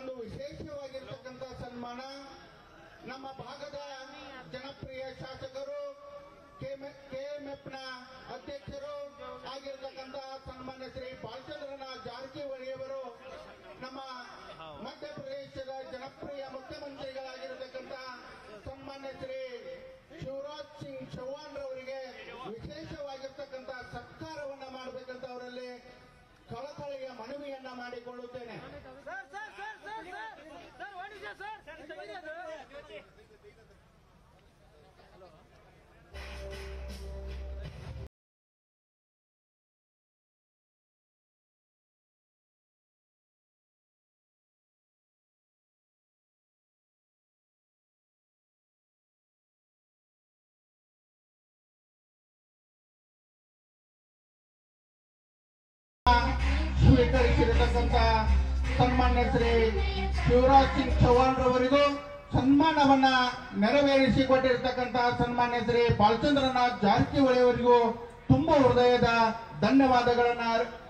ಒಂದು ವಿಶೇಷವಾಗಿರತಕ್ಕಂತ ಸನ್ಮಾನ ನಮ್ಮ ಭಾಗದ ಜನಪ್ರಿಯ ಶಾಸಕರು ಕೆಎಂಎಫ್ನ ಅಧ್ಯಕ್ಷರು ಆಗಿರತಕ್ಕಂತ ಸನ್ಮಾನ್ಯ ಶ್ರೀ ಬಾಲಚಂದ್ರನಾಥ್ ಜಾರಕಿಹೊಳಿ ಅವರು ನಮ್ಮ ಮಧ್ಯಪ್ರದೇಶದ ಜನಪ್ರಿಯ ಮುಖ್ಯಮಂತ್ರಿಗಳಾಗಿರತಕ್ಕಂತ ಸನ್ಮಾನ್ಯ ಶ್ರೀ ಶಿವರಾಜ್ ಸಿಂಗ್ ಚೌಹಾಣ್ ರವರಿಗೆ ವಿಶೇಷವಾಗಿರ್ತಕ್ಕಂಥ ಸತ್ಕಾರವನ್ನ ಮಾಡಬೇಕಂತ ಅವರಲ್ಲಿ ಕಳಕಳಿಯ ಮನವಿಯನ್ನ ಮಾಡಿಕೊಳ್ಳುತ್ತೇನೆ. ಸ್ವೀಕರಿಸಿರತಕ್ಕಂಥ ಸನ್ಮಾನ್ಯ ಶ್ರೀ ಶಿವರಾಜ್ ಸಿಂಗ್ ಚೌಹಾಣ್ ರವರಿಗೂ ಸನ್ಮಾನವನ್ನ ನೆರವೇರಿಸಿಕೊಟ್ಟಿರತಕ್ಕಂತಹ ಸನ್ಮಾನ್ಯ ಶ್ರೀ ಬಾಲಚಂದ್ರನಾಥ್ ಜಾರಕಿಹೊಳಿ ಅವರಿಗೂ ತುಂಬ ಹೃದಯದ ಧನ್ಯವಾದಗಳನ್ನ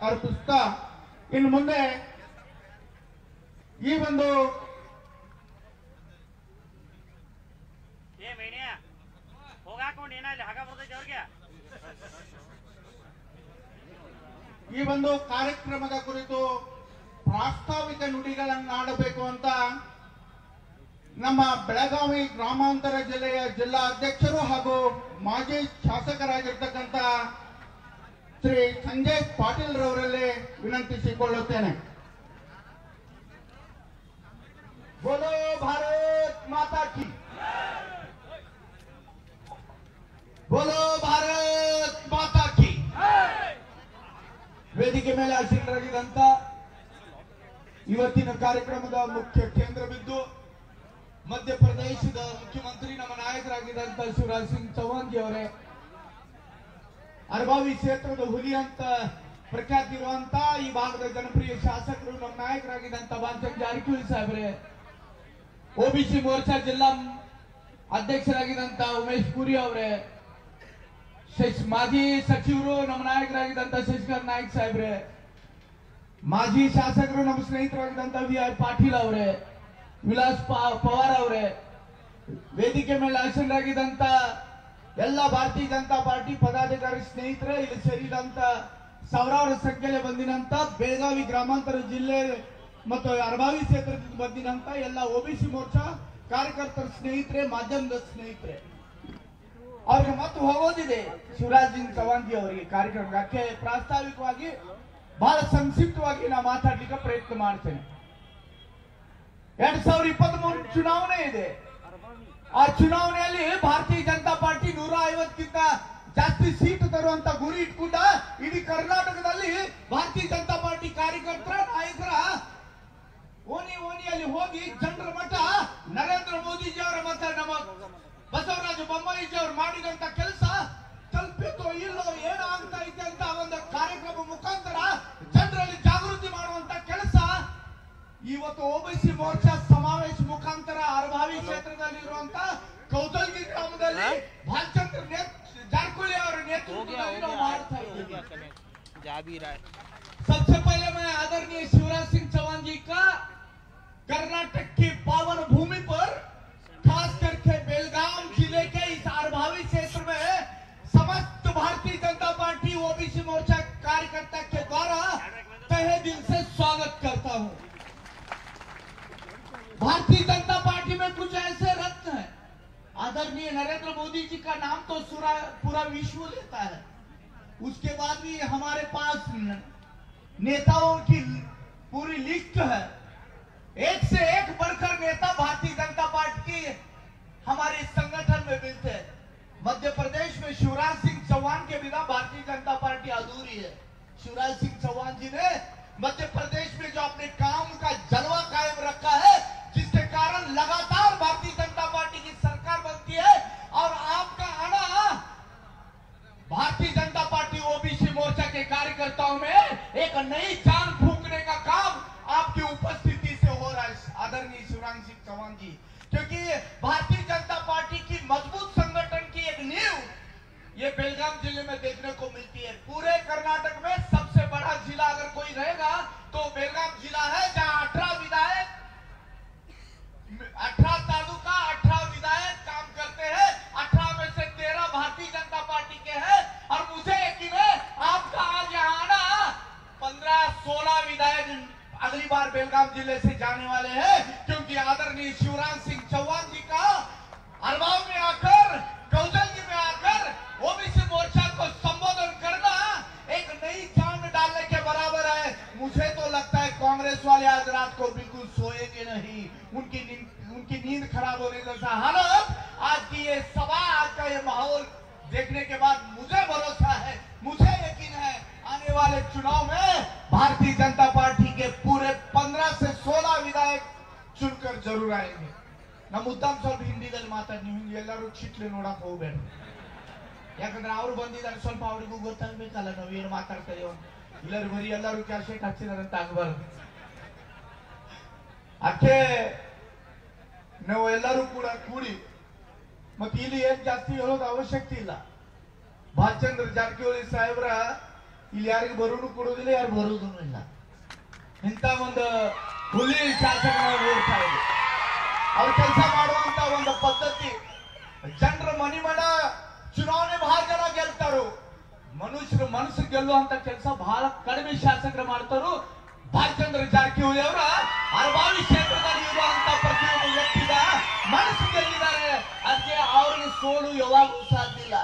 ಅರ್ಪಿಸ್ತಾ ಇನ್ನು ಮುಂದೆ ಈ ಒಂದು ಈ ಒಂದು ಕಾರ್ಯಕ್ರಮದ ಕುರಿತು ಪ್ರಾಸ್ತಾವಿಕ ನುಡಿಗಳನ್ನಾಡಬೇಕು ಅಂತ ನಮ್ಮ ಬೆಳಗಾವಿ ಗ್ರಾಮಾಂತರ ಜಿಲ್ಲೆಯ ಜಿಲ್ಲಾ ಅಧ್ಯಕ್ಷರು ಹಾಗೂ ಮಾಜಿ ಶಾಸಕರಾಗಿರ್ತಕ್ಕಂಥ ಶ್ರೀ ಸಂಜಯ್ ಪಾಟೀಲ್ ರವರಲ್ಲಿ ವಿನಂತಿಸಿಕೊಳ್ಳುತ್ತೇನೆ. ಬೋಲೋ ಭಾರತ್ ಮಾತಾ ಕಿ, ಬೋಲೋ ಭಾರತ್ ಮಾತಾ ಕಿ. ವೇದಿಕೆ ಮೇಲೆ ಆಸೀನರಾಗಿದ್ದಂತ ಇವತ್ತಿನ ಕಾರ್ಯಕ್ರಮದ ಮುಖ್ಯ ಕೇಂದ್ರ ಬಿಂದು ಮಧ್ಯಪ್ರದೇಶದ ಮುಖ್ಯಮಂತ್ರಿ ನಮ್ಮ ನಾಯಕರಾಗಿದ್ದಂತ ಶಿವರಾಜ್ ಸಿಂಗ್ ಚೌಹಾಣ್ ಜಿ ಅವರೇ, ಅರಭಾವಿ ಕ್ಷೇತ್ರದ ಹುಲಿ ಅಂತ ಪ್ರಖ್ಯಾತಿ ಇರುವಂತ ಈ ಭಾಗದ ಜನಪ್ರಿಯ ಶಾಸಕರು ನಮ್ಮ ನಾಯಕರಾಗಿದ್ದಂತ ಬಾಲಚಂದ್ರ ಜಾರಕಿಹೊಳಿ ಸಾಹೇಬ್ರೆ, ಓಬಿಸಿ ಮೋರ್ಚಾ ಜಿಲ್ಲಾ ಅಧ್ಯಕ್ಷರಾಗಿದ್ದಂತ ಉಮೇಶ್ ಪುರಿ ಅವರೇ, ಮಾಜಿ ಸಚಿವರು ನಮ್ಮ ನಾಯಕರಾಗಿದ್ದಂತ ಶಶಿಕಾಂತ್ ನಾಯ್ಕ್ ಸಾಹೇಬ್ರೆ, ಮಾಜಿ ಶಾಸಕರು ನಮ್ಮ ಸ್ನೇಹಿತರಾಗಿದ್ದಂತ ವಿ.ಆರ್. ಪಾಟೀಲ್ ಅವರೇ, ವಿಲಾಸ್ ಪವಾರ್ ಅವರೇ, ವೇದಿಕೆ ಮೇಲೆ ಆಸೀನರಾಗಿದ್ದಂತ ಎಲ್ಲ ಭಾರತೀಯ ಜನತಾ ಪಾರ್ಟಿ ಪದಾಧಿಕಾರಿ ಸ್ನೇಹಿತರೆ, ಇಲ್ಲಿ ಸೇರಿದಂತ ಸಾವಿರಾರು ಸಂಖ್ಯೆಯಲ್ಲಿ ಬಂದಿನಂತ ಬೆಳಗಾವಿ ಗ್ರಾಮಾಂತರ ಜಿಲ್ಲೆ ಮತ್ತು ಅರಭಾವಿ ಕ್ಷೇತ್ರದಿಂದ ಬಂದಿನಂತ ಎಲ್ಲ ಓಬಿಸಿ ಮೋರ್ಚಾ ಕಾರ್ಯಕರ್ತರ ಸ್ನೇಹಿತರೆ, ಮಾಧ್ಯಮದ ಸ್ನೇಹಿತರೆ, ಅವ್ರಿಗೆ ಮತ್ತೆ ಹೋಗೋದಿದೆ ಶಿವರಾಜ್ ಸಿಂಗ್ ಚೌಹಾಣ್ ಜಿ ಅವರಿಗೆ ಕಾರ್ಯಕ್ರಮಕ್ಕೆ ಪ್ರಾಸ್ತಾವಿಕವಾಗಿ ಬಹಳ ಸಂಕ್ಷಿಪ್ತವಾಗಿ ನಾ ಮಾತಾಡ್ಲಿಕ್ಕೆ ಪ್ರಯತ್ನ ಮಾಡ್ತೇನೆ. 2023 ಚುನಾವಣೆ ಇದೆ. ಆ ಚುನಾವಣೆಯಲ್ಲಿ ಭಾರತೀಯ ಜನತಾ ಪಾರ್ಟಿ 150ಕ್ಕಿಂತ ಜಾಸ್ತಿ ಸೀಟು ತರುವಂತ ಗುರಿ ಇಟ್ಕೊಂಡ ಇಡೀ ಕರ್ನಾಟಕದಲ್ಲಿ ಭಾರತೀಯ ಜನತಾ ಪಾರ್ಟಿ ಕಾರ್ಯಕರ್ತರ ನಾಯಕರ ಓಣಿಯಲ್ಲಿ ಹೋಗಿ ಜನರ ಮಠ ನರೇಂದ್ರ ಮೋದಿಜಿ ಅವರ ಮತ ನಮ್ಮ ಬಸವರಾಜ ಬೊಮ್ಮಾಯಿಜಿ ಅವರು ಮಾಡಿದಂತ ಕೆಲಸ ತಲುಪಿತೋ ಇಲ್ಲೋ ಏನಾಗ್ತಾ ಇದೆ ಅಂತ ಒಂದು ಕಾರ್ಯಕ್ರಮ ಮುಖಾಂತರ ಜನರಲ್ಲಿ ಜಾಗೃತಿ ಮಾಡುವಂತ ಕೆಲಸ ಇವತ್ತು ಓಬಿಸಿ ಮೋರ್ಚಾ ಸಮಾವೇಶ ಮುಖಾಂತರ ಅರಭಾವಿ ಕ್ಷೇತ್ರದಲ್ಲಿ ಇರುವಂತ ಕೌತಲ್ಗಿ ಗ್ರಾಮದಲ್ಲಿ ಬಾಲಚಂದ್ರ ಜಾರಕಿಹೊಳಿ ಅವರ ನೇತೃತ್ವದಲ್ಲಿ ನಾವು ಮಾಡ್ತಾ ಇದ್ದೀವಿ. सबसे पहले मैं आदरणीय शिवराज सिंह चौहान जी का कर्नाटक की पावन भूमि पर खास करके बेलगाम जिले के इस अरभावी क्षेत्र में समस्त भारतीय जनता पार्टी ओबीसी मोर्चा कार्यकर्ता के द्वारा तहे दिल से स्वागत करता हूं। भारतीय जनता पार्टी में कुछ ऐसे रत्न हैं, आदरणीय नरेंद्र मोदी जी का नाम तो पूरा विश्व लेता है, उसके बाद भी हमारे पास नेताओं की पूरी लिस्ट है, एक से एक बढ़कर नेता भारतीय जनता पार्टी की हमारे संगठन में मिलते हैं। मध्य प्रदेश में शिवराज सिंह चौहान के बिना भारतीय जनता पार्टी अधूरी है। शिवराज सिंह चौहान जी ने मध्य प्रदेश में जो अपने काम का जलवा कायम रखा है, जिसके कारण लगातार भारतीय जनता पार्टी की सरकार बनती है और आपका आना भारतीय जनता पार्टी ओबीसी मोर्चा के कार्यकर्ताओं में एक नई जान फूंकने का काम आपकी उपस्थिति से हो रहा है आदरणीय शिवराज सिंह चौहान जी, क्योंकि भारतीय जनता पार्टी की मजबूत संगठन की एक नींव ये बेलगाम जिले में देखने को मिलती है। पूरे कर्नाटक में सबसे बड़ा जिला अगर कोई रहेगा तो बेलगाम जिला है, जहां 18 विधायक अगली बार बेलगाम जिले से जाने वाले हैं, क्योंकि आदरणीय शिवराज सिंह चौहान जी का अरबाव में आकर, कौशल में आकर ओबीसी मोर्चा को संबोधन करना एक नई चांद डालने के बराबर है। मुझे तो लगता है कांग्रेस वाले आज रात को बिल्कुल सोएंगे नहीं, उनकी नींद खराब होने जैसा हालत आज की ये सभा, आज का ये माहौल देखने के बाद मुझे भरोसा है, मुझे यकीन है आने वाले चुनाव में भारतीय जनता पार्टी के पूरे 15 से 16 विधायक चुनकर जरूर आएंगे। ನಮ್ಮ ಉತ್ತಮ್ ಸ್ವಲ್ಪ ಹಿಂದಿದಲ್ಲಿ ಮಾತಾಡಿ, ನೀವು ಎಲ್ಲರೂ ಚಿಟ್ಲಿ ನೋಡಕ್ ಹೋಗ್ಬೇಡ, ಯಾಕಂದ್ರೆ ಅವ್ರು ಬಂದಿದ್ದಾರೆ, ಸ್ವಲ್ಪ ಅವ್ರಿಗೂ ಗೊತ್ತಾಗ್ಬೇಕಲ್ಲ ನಾವು ಏನು ಮಾತಾಡ್ತಾ ಇದೀವಿ, ಇಲ್ಲರೂ ಬರೀ ಎಲ್ಲರೂ ಕ್ಯಾಲ್ಶೇಟ್ ಹಾಕ್ಸಿದಾರಂತ ಆಗಬಾರ್ದು। ಅದಕ್ಕೆ ನಾವು ಎಲ್ಲರೂ ಕೂಡ ಕೂಡಿ, ಮತ್ತೆ ಇಲ್ಲಿ ಏನ್ ಜಾಸ್ತಿ ಹೇಳೋದು ಅವಶ್ಯಕತೆ ಇಲ್ಲ। ಬಾಲಚಂದ್ರ ಜಾರಕಿಹೊಳಿ ಸಾಹೇಬ್ರ ಇಲ್ಲಿ ಯಾರಿಗೂ ಬರೋನು ಕೊಡೋದಿಲ್ಲ, ಯಾರು ಬರೋದೂ ಇಲ್ಲ, ಇಂಥ ಒಂದು ಹುಲಿ ಶಾಸಕ ನಾವು ನೋಡ್ತಾ ಇದ್ದೀವಿ। ಅವ್ರು ಕೆಲಸ ಮಾಡುವಂತ ಒಂದು ಪದ್ಧತಿ, ಜನರ ಮನಿಮನ ಚುನಾವಣೆ ಬಹಳ ಜನ ಗೆಲ್ತಾರು, ಮನುಷ್ಯರು ಮನಸ್ಸು ಗೆಲ್ಲುವಂತ ಕೆಲಸ ಬಹಳ ಕಡಿಮೆ ಶಾಸಕರು ಮಾಡ್ತಾರು। ಬಾಲಚಂದ್ರ ಜಾರಕಿಹೊಳಿ ಅವರ ಅರಬಾವಿ ಕ್ಷೇತ್ರದಲ್ಲಿ ಇರುವಂತ ಪ್ರತಿಯೊಬ್ಬ ವ್ಯಕ್ತಿಗ ಮನಸ್ಸು ಗೆಲ್ಲಿದ್ದಾರೆ, ಅದಕ್ಕೆ ಅವ್ರಿಗೆ ಸೋಲು ಯಾವಾಗೂ ಸಾಧ್ಯ ಇಲ್ಲ।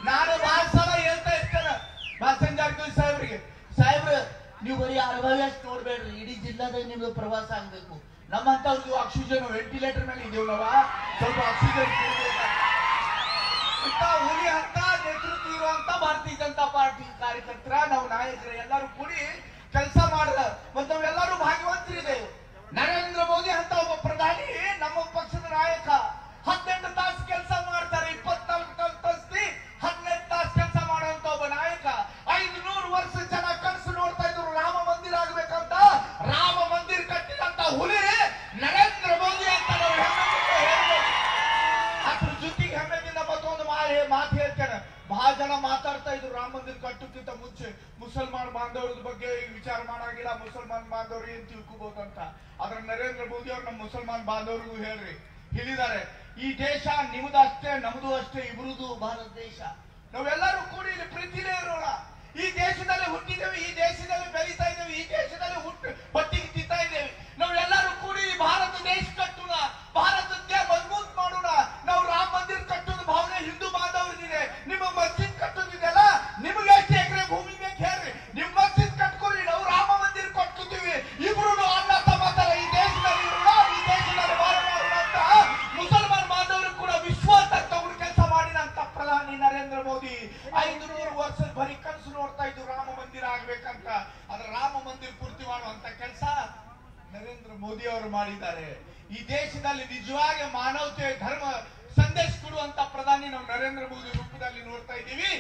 ನಾನು ಬಹಳ ಸಲ ಹೇಳ್ತಾ ಇರ್ತೇನೆ ಬಾಲಚಂದ್ರ ಜಾರಕಿಹೊಳಿ ಸಾಹೇಬ್ರಿಗೆ, ಸಾಹೇಬ್ರ ನೀವು ಬರೀ ಅರಬಾವಿ ಅಷ್ಟು ನೋಡ್ಬೇಡ್ರಿ, ಇಡೀ ಜಿಲ್ಲಾದಾಗ ನಿಮ್ದು ಪ್ರವಾಸ ಆಗ್ಬೇಕು, ನಮ್ಮಂತವ್ರಿಗೆ ಆಕ್ಸಿಜನ್ ವೆಂಟಿಲೇಟರ್ ಮೇಲೆ ಇದೀವಿ, ನಾವು ಸ್ವಲ್ಪ ಆಕ್ಸಿಜನ್ ಇಂತ ಹುಲಿ ಅಂತ ನೇತೃತ್ವ ಇರುವಂತ ಭಾರತೀಯ ಜನತಾ ಪಾರ್ಟಿ ಕಾರ್ಯಕರ್ತರ, ನಾವು ನಾಯಕರು ಎಲ್ಲರೂ ಕೂಡಿ ಕೆಲಸ ಮಾಡಿದ, ಮತ್ತು ನಾವೆಲ್ಲರೂ ಭಾಗ್ಯವಂತರಿದ್ದೇವೆ। ನರೇಂದ್ರ ಮೋದಿ ಅಂತ ಒಬ್ಬ ಪ್ರಧಾನಿ ನಮ್ಮ ಪಕ್ಷದ ನಾಯಕ 18 ತಾಸು ಕೆಲಸ ಮಾಡ್ತಾರೆ, 24 ತಾಸು 18 ತಾಸು ಕೆಲಸ ಮಾಡುವಂತ ಒಬ್ಬ ನಾಯಕ। 500 ವರ್ಷ ಜನ ಕನಸು ನೋಡ್ತಾ ಇದ್ರು ರಾಮ ಮಂದಿರ ಆಗ್ಬೇಕಂತ, ರಾಮ ಮಂದಿರ ಕಟ್ಟಿದಂತ ಹುಲಿ ನರೇಂದ್ರ ಮೋದಿ ಅಂತ ನಾವು ಹೆಮ್ಮೆಯಿಂದ ಹೇಳ್ಬೇಕು। ಅದ್ರ ಜೊತೆಗೆ ಹೆಮ್ಮೆಯಿಂದ ಮತ್ತೊಂದು ಮಾತು ಹೇಳ್ತೇನೆ, ಬಹಳ ಜನ ಮಾತಾಡ್ತಾ ಇದ್ರು ರಾಮ ಮಂದಿರ ಕಟ್ಟೋಕ್ಕಿಂತ ಮುಂಚೆ ಮುಸಲ್ಮಾನ್ ಬಾಂಧವರ ಬಗ್ಗೆ ವಿಚಾರ ಮಾಡಾಗಿಲ್ಲ, ಮುಸಲ್ಮಾನ್ ಬಾಂಧವರು ಏನ್ ತಿಳ್ಕೋಬಹುದು ಅಂತ, ಆದ್ರೆ ನರೇಂದ್ರ ಮೋದಿ ಅವರು ನಮ್ಮ ಮುಸಲ್ಮಾನ್ ಬಾಂಧವರಿಗೂ ಹೇಳಿದ್ದಾರೆ, ಈ ದೇಶ ನಿಮ್ದಷ್ಟೇ ನಮ್ದು ಅಷ್ಟೇ, ಇಬ್ರುದು ಭಾರತ ದೇಶ, ನಾವೆಲ್ಲರೂ ಕೂಡಿ ಇಲ್ಲಿ ಪ್ರೀತಿಲೇ ಇರೋಣ, ಈ ದೇಶದಲ್ಲಿ ಹುಟ್ಟಿದ್ದೇವೆ, ಈ ದೇಶದಲ್ಲಿ ಬೆಳೀತಾ ಇದ್ದೇವೆ, ಈ ದೇಶದಲ್ಲಿ ಹೊಟ್ಟಿಗೆ ತಿಂತಾ ಇದ್ದೇವೆ, ನಾವೆಲ್ಲರೂ ಕೂಡಿ ಭಾರತ ದೇಶ ಕಟ್ಟೋಣ, ಭಾರತಕ್ಕೆ ಮಜಬೂತ್ ಮಾಡೋಣ। ನಾವು ರಾಮ ಮಂದಿರ ಕಟ್ಟೋದು ಭಾವನೆ ಹಿಂದೂ ಬಾಂಧವರಿಗಿದೆ, ನಿಮ್ಮ ಮಸ್ಜಿದ್ ಕಟ್ಟೋದಿದೆಯಲ್ಲ, ನಿಮಗೆ ಎಷ್ಟು ಎಕರೆ ಭೂಮಿ ಬೇಕು ಹೇಳ್ರಿ, ನಿಮ್ಮ ಮಸ್ಜಿದ್ ಕಟ್ಕೊರಿ, ನಾವು ರಾಮ ಮಂದಿರ ಕಟ್ಕೋತೀವಿ, ಇಬ್ರು ಅಣ್ಣ ತಮ್ಮತರ ಈ ದೇಶದಲ್ಲಿ ಇರೋಣ, ಈ ದೇಶದಲ್ಲಿ ಬಾಳ ಮಾಡೋಣ ಅಂತ ಮುಸಲ್ಮಾನ್ ಬಾಂಧವರು ಕೂಡ ವಿಶ್ವಾಸ ತಗೊಂಡು ಕೆಲಸ ಮಾಡಿದಂತ ಪ್ರಧಾನಿ ನರೇಂದ್ರ ಮೋದಿ 500 ವರ್ಷದ ಬರೀ ಕನಸು ನೋಡ್ತಾ ಇದ್ದು ರಾಮ ಮಂದಿರ ಆಗ್ಬೇಕಂತ, ಅದ್ರ ರಾಮ ಮಂದಿರ ಪೂರ್ತಿ ಮಾಡುವಂತ ಕೆಲಸ ನರೇಂದ್ರ ಮೋದಿ ಅವರು ಮಾಡಿದ್ದಾರೆ। ಈ ದೇಶದಲ್ಲಿ ನಿಜವಾಗಿ ಮಾನವತೆ ಧರ್ಮ ಸಂದೇಶ ಕೊಡುವಂತ ಪ್ರಧಾನಿ ನಾವು ನರೇಂದ್ರ ಮೋದಿ ರೂಪದಲ್ಲಿ ನೋಡ್ತಾ ಇದ್ದೀವಿ।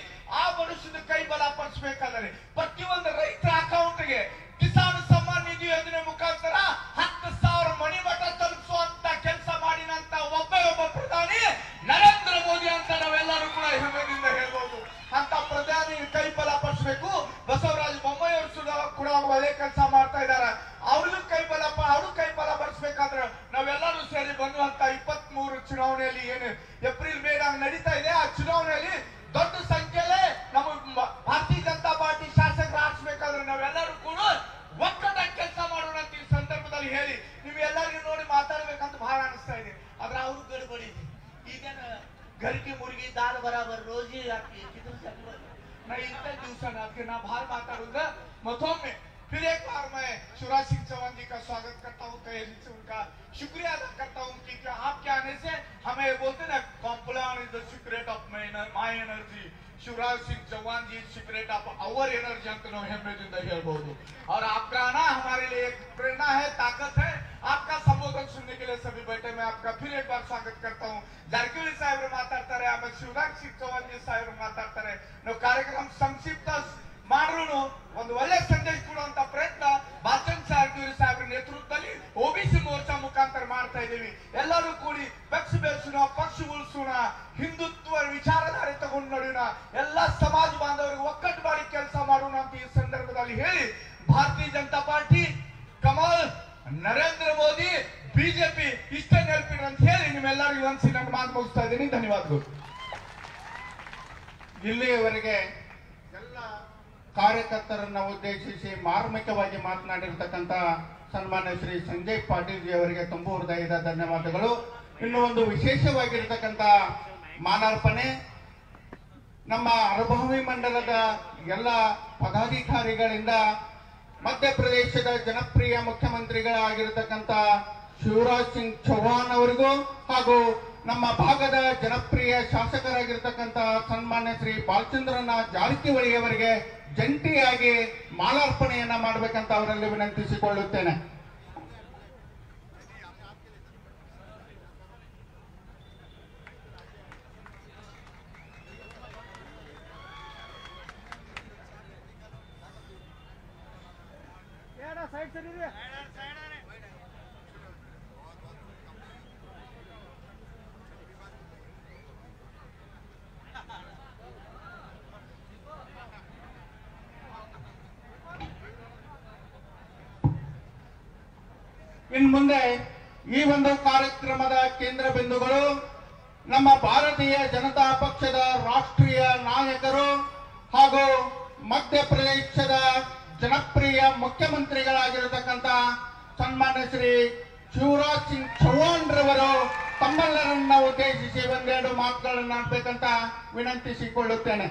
ಆ ಮನುಷ್ಯನ ಕೈ ಬಲ ಪಡಿಸಬೇಕಾದರೆ ಪ್ರತಿಯೊಂದು ರೈತರ ಅಕೌಂಟ್ಗೆ ಕಿಸಾನ್ ಸಮ್ಮಾನ್ ನಿಧಿ ಯೋಜನೆ ಮುಖಾಂತರ 10,000 ಮನಿ ಮಠ ತಲುಪಿಸುವಂತ ಕೆಲಸ ಮಾಡಿದಂತ ಒಬ್ಬ ಪ್ರಧಾನಿ ನರೇಂದ್ರ ಮೋದಿ ಅಂತ ನಾವೆಲ್ಲರೂ ಕೂಡ ಹೆಮ್ಮೆಯಿಂದ ಹೇಳ್ಬೋದು। ಅಂತ ಪ್ರಧಾನಿ ಕೈ ಬಲ ಪಡಿಸಬೇಕು। ಬಸವರಾಜ ಬೊಮ್ಮಾಯಿ ಅವರು ಕೂಡ ಒಳ್ಳೆ ಕೆಲಸ ಮಾಡ್ತಾ ಇದ್ದಾರೆ, ಅವ್ರಿಗೂ ಕೈ ಬಲ ಪಡಿಸಬೇಕಾದ್ರೆ ನಾವೆಲ್ಲರೂ ಸೇರಿ ಬಂದುವಂತ 23 ಚುನಾವಣೆಯಲ್ಲಿ ಏನು ಏಪ್ರಿಲ್ ಮೇ ನಡೀತಾ ಇದೆ, ಆ ಚುನಾವಣೆಯಲ್ಲಿ ದೊಡ್ಡ ಸಂಖ್ಯೆಯಲ್ಲಿ ನಮ್ಮ ಭಾರತೀಯ ಜನತಾ ಪಾರ್ಟಿ ಶಾಸಕರು ಆರಿಸಬೇಕಾದ್ರೆ ನಾವೆಲ್ಲರೂ ಕೂಡ ಒಕ್ಕಟ್ಟಾಗಿ ಕೆಲಸ ಮಾಡೋಣ ಅಂತ ಈ ಸಂದರ್ಭದಲ್ಲಿ ಹೇಳಿ ನೀವೆಲ್ಲರಿಗೂ ನೋಡಿ ಮಾತಾಡ್ಬೇಕಂತ ಬಹಳ ಅನಿಸ್ತಾ ಇದೆ, ಆದ್ರೆ ಅವ್ರು ಗಡಬಡಿ ಈಗೇನ घर की मुर्गी दाल बराबर रोज ही आती है, मैं इतने दिवसा ना बाहर माताडूंगा। मथों में फिर एक बार मैं शिवराज सिंह चौहान जी का स्वागत करता हूँ, तहे दिल से उनका शुक्रिया अदा करता हूँ कि आपके आने से हमें बोलते ना Complan is the secret of my energy, Shivraj Singh Chouhan ji secret of our energy ಅಂತ ನಾವು ಹೆಮ್ಮೆಯಿಂದ ಹೇಳ್ಬೋದು। और आपका आना हमारे लिए एक प्रेरणा है, ताकत है। आपका संबोधन सुनने के लिए सभी बैठे, मैं आपका फिर एक बार स्वागत करता हूँ। ಜಾರಕಿಹೊಳಿ ಸಾಹೇಬರು ಮಾತಾಡ್ತಾರೆ, ಆಮೇಲೆ ಶಿವರಾಜ್ ಸಿಂಗ್ ಚೌಹಾನ್ ಜಿ ಸಾಹೇಬರು ಮಾತಾಡ್ತಾರೆ, ನಾವು ಕಾರ್ಯಕ್ರಮ ಸಂಕ್ಷಿಪ್ತ ಮಾಡ್ರು ಒಂದು ಒಳ್ಳೆ ಸಂದೇಶ ಕೊಡುವಂತ ಪ್ರಯತ್ನ ಬಾಲಚಂದ್ರ ಜಾರಕಿಹೊಳಿ ಸಾಹೇಬರ ನೇತೃತ್ವದಲ್ಲಿ ಓಬಿಸಿ ಮೋರ್ಚಾ ಮುಖಾಂತರ ಮಾಡ್ತಾ ಇದ್ದೀವಿ। ಎಲ್ಲರೂ ಕೂಡಿ ಪಕ್ಷ ಬೆಳೆಸೋಣ, ಪಕ್ಷ ಉಳಿಸೋಣ, ಹಿಂದುತ್ವ ವಿಚಾರಧಾರೆ ತಗೊಂಡು ನಡೆಯೋಣ, ಎಲ್ಲ ಸಮಾಜ ಬಾಂಧವರಿಗೆ ಒಕ್ಕಟ್ಟು ಮಾಡಿ ಕೆಲಸ ಮಾಡೋಣ ಅಂತ ಈ ಸಂದರ್ಭದಲ್ಲಿ ಹೇಳಿ, ಭಾರತೀಯ ಜನತಾ ಪಾರ್ಟಿ ಕಮಲ್ ನರೇಂದ್ರ ಮೋದಿ ಬಿಜೆಪಿ ಇಷ್ಟೇ ನೆನಪಿಡ್ರಿ ಅಂತ ಹೇಳಿ ನಿಮ್ಮೆಲ್ಲರಿಗೂ ಒಂದ್ಸಿ ನನ್ನ ಮಾತು ಮುಗಿಸ್ತಾ ಇದ್ದೀನಿ। ಧನ್ಯವಾದಗಳು। ಇಲ್ಲಿಯವರೆಗೆ ಎಲ್ಲ ಕಾರ್ಯಕರ್ತರನ್ನ ಉದ್ದೇಶಿಸಿ ಮಾರ್ಮಿಕವಾಗಿ ಮಾತನಾಡಿರ್ತಕ್ಕಂಥ ಸನ್ಮಾನ್ಯ ಶ್ರೀ ಸಂಜಯ್ ಪಾಟೀಲ್ ಜಿ ಅವರಿಗೆ ತುಂಬು ಹೃದಯದ ಧನ್ಯವಾದಗಳು. ಇನ್ನು ಒಂದು ವಿಶೇಷವಾಗಿರ್ತಕ್ಕಂಥ ಮಾಲಾರ್ಪಣೆ ನಮ್ಮ ಅನುಭವಿ ಮಂಡಲದ ಎಲ್ಲ ಪದಾಧಿಕಾರಿಗಳಿಂದ ಮಧ್ಯಪ್ರದೇಶದ ಜನಪ್ರಿಯ ಮುಖ್ಯಮಂತ್ರಿಗಳಾಗಿರ್ತಕ್ಕಂಥ ಶಿವರಾಜ್ ಸಿಂಗ್ ಚೌಹಾಣ್ ಅವರಿಗೂ ಹಾಗೂ ನಮ್ಮ ಭಾಗದ ಜನಪ್ರಿಯ ಶಾಸಕರಾಗಿರ್ತಕ್ಕಂಥ ಸನ್ಮಾನ್ಯ ಶ್ರೀ ಬಾಲಚಂದ್ರನಾಥ್ ಜಾರಕಿಹೊಳಿ ಅವರಿಗೆ ಜಂಟಿಯಾಗಿ ಮಾಲಾರ್ಪಣೆಯನ್ನ ಮಾಡಬೇಕಂತ ಅವರಲ್ಲಿ ವಿನಂತಿಸಿಕೊಳ್ಳುತ್ತೇನೆ. ಇನ್ನು ಮುಂದೆ ಈ ಒಂದು ಕಾರ್ಯಕ್ರಮದ ಕೇಂದ್ರ ಬಿಂದುಗಳು ನಮ್ಮ ಭಾರತೀಯ ಜನತಾ ಪಕ್ಷದ ರಾಷ್ಟ್ರೀಯ ನಾಯಕರು ಹಾಗೂ ಮಧ್ಯಪ್ರದೇಶದ ಜನಪ್ರಿಯ ಮುಖ್ಯಮಂತ್ರಿಗಳಾಗಿರತಕ್ಕಂಥ ಸನ್ಮಾನ್ಯ ಶ್ರೀ ಶಿವರಾಜ್ ಸಿಂಗ್ ಚೌಹಾಣ್ ರವರು ತಮ್ಮೆಲ್ಲರನ್ನ ಉದ್ದೇಶಿಸಿ ಒಂದೆರಡು ಮಾತುಗಳನ್ನು ಆಡಬೇಕಂತ ವಿನಂತಿಸಿಕೊಳ್ಳುತ್ತೇನೆ.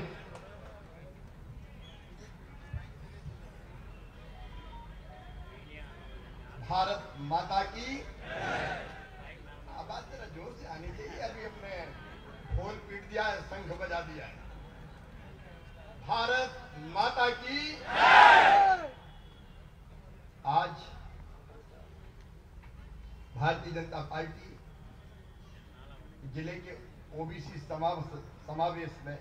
भारत माता की आवाज जरा जोर से आनी चाहिए. अभी हमने ढोल पीट दिया है, शंख बजा दिया है. भारत माता की आज भारतीय जनता पार्टी जिले के ओबीसी समावेश में